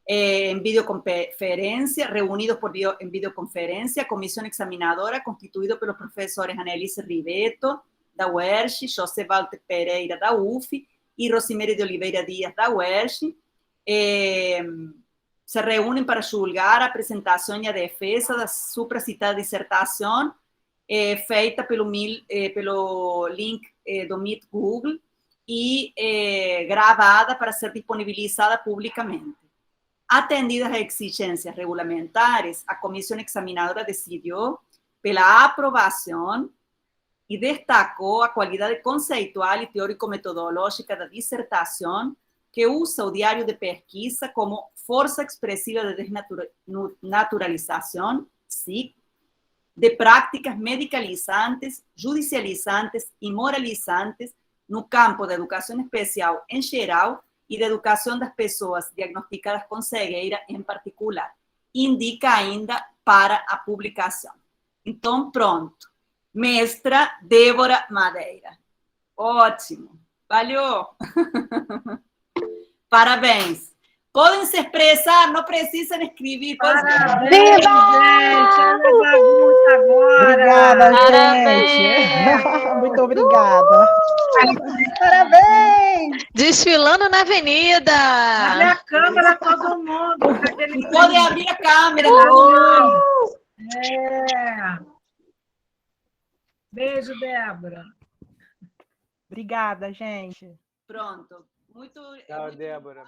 En videoconferencia, reunidos en videoconferencia, comisión examinadora constituido por los profesores Annelise Ribeto, da UERJ, José Walter Pereira, da UF, y Rosimere de Oliveira Díaz, da UERJ, se reúnen para julgar a apresentação e a defesa da supracitada dissertação feita pelo link do Meet Google e gravada para ser disponibilizada publicamente. Atendidas as exigências regulamentares, a comissão examinadora decidiu pela aprovação e destacou a qualidade conceitual e teórico-metodológica da dissertação, que usa o diário de pesquisa como força expressiva de desnaturalização, SIC, de práticas medicalizantes, judicializantes e moralizantes no campo da educação especial em geral e da educação das pessoas diagnosticadas com cegueira em particular. Indica ainda para a publicação. Então, pronto. Mestra Débora Madeira. Ótimo. Valeu. Parabéns. Podem se expressar, não precisam escrever. Parabéns, gente. Olha a bagunça agora. Obrigada, Parabéns. gente. Muito obrigada. Parabéns! Desfilando na avenida. Abre a câmera, todo mundo. Podem abrir a câmera. Beijo, Débora. Obrigada, gente. Pronto. Muito. Tchau, Débora.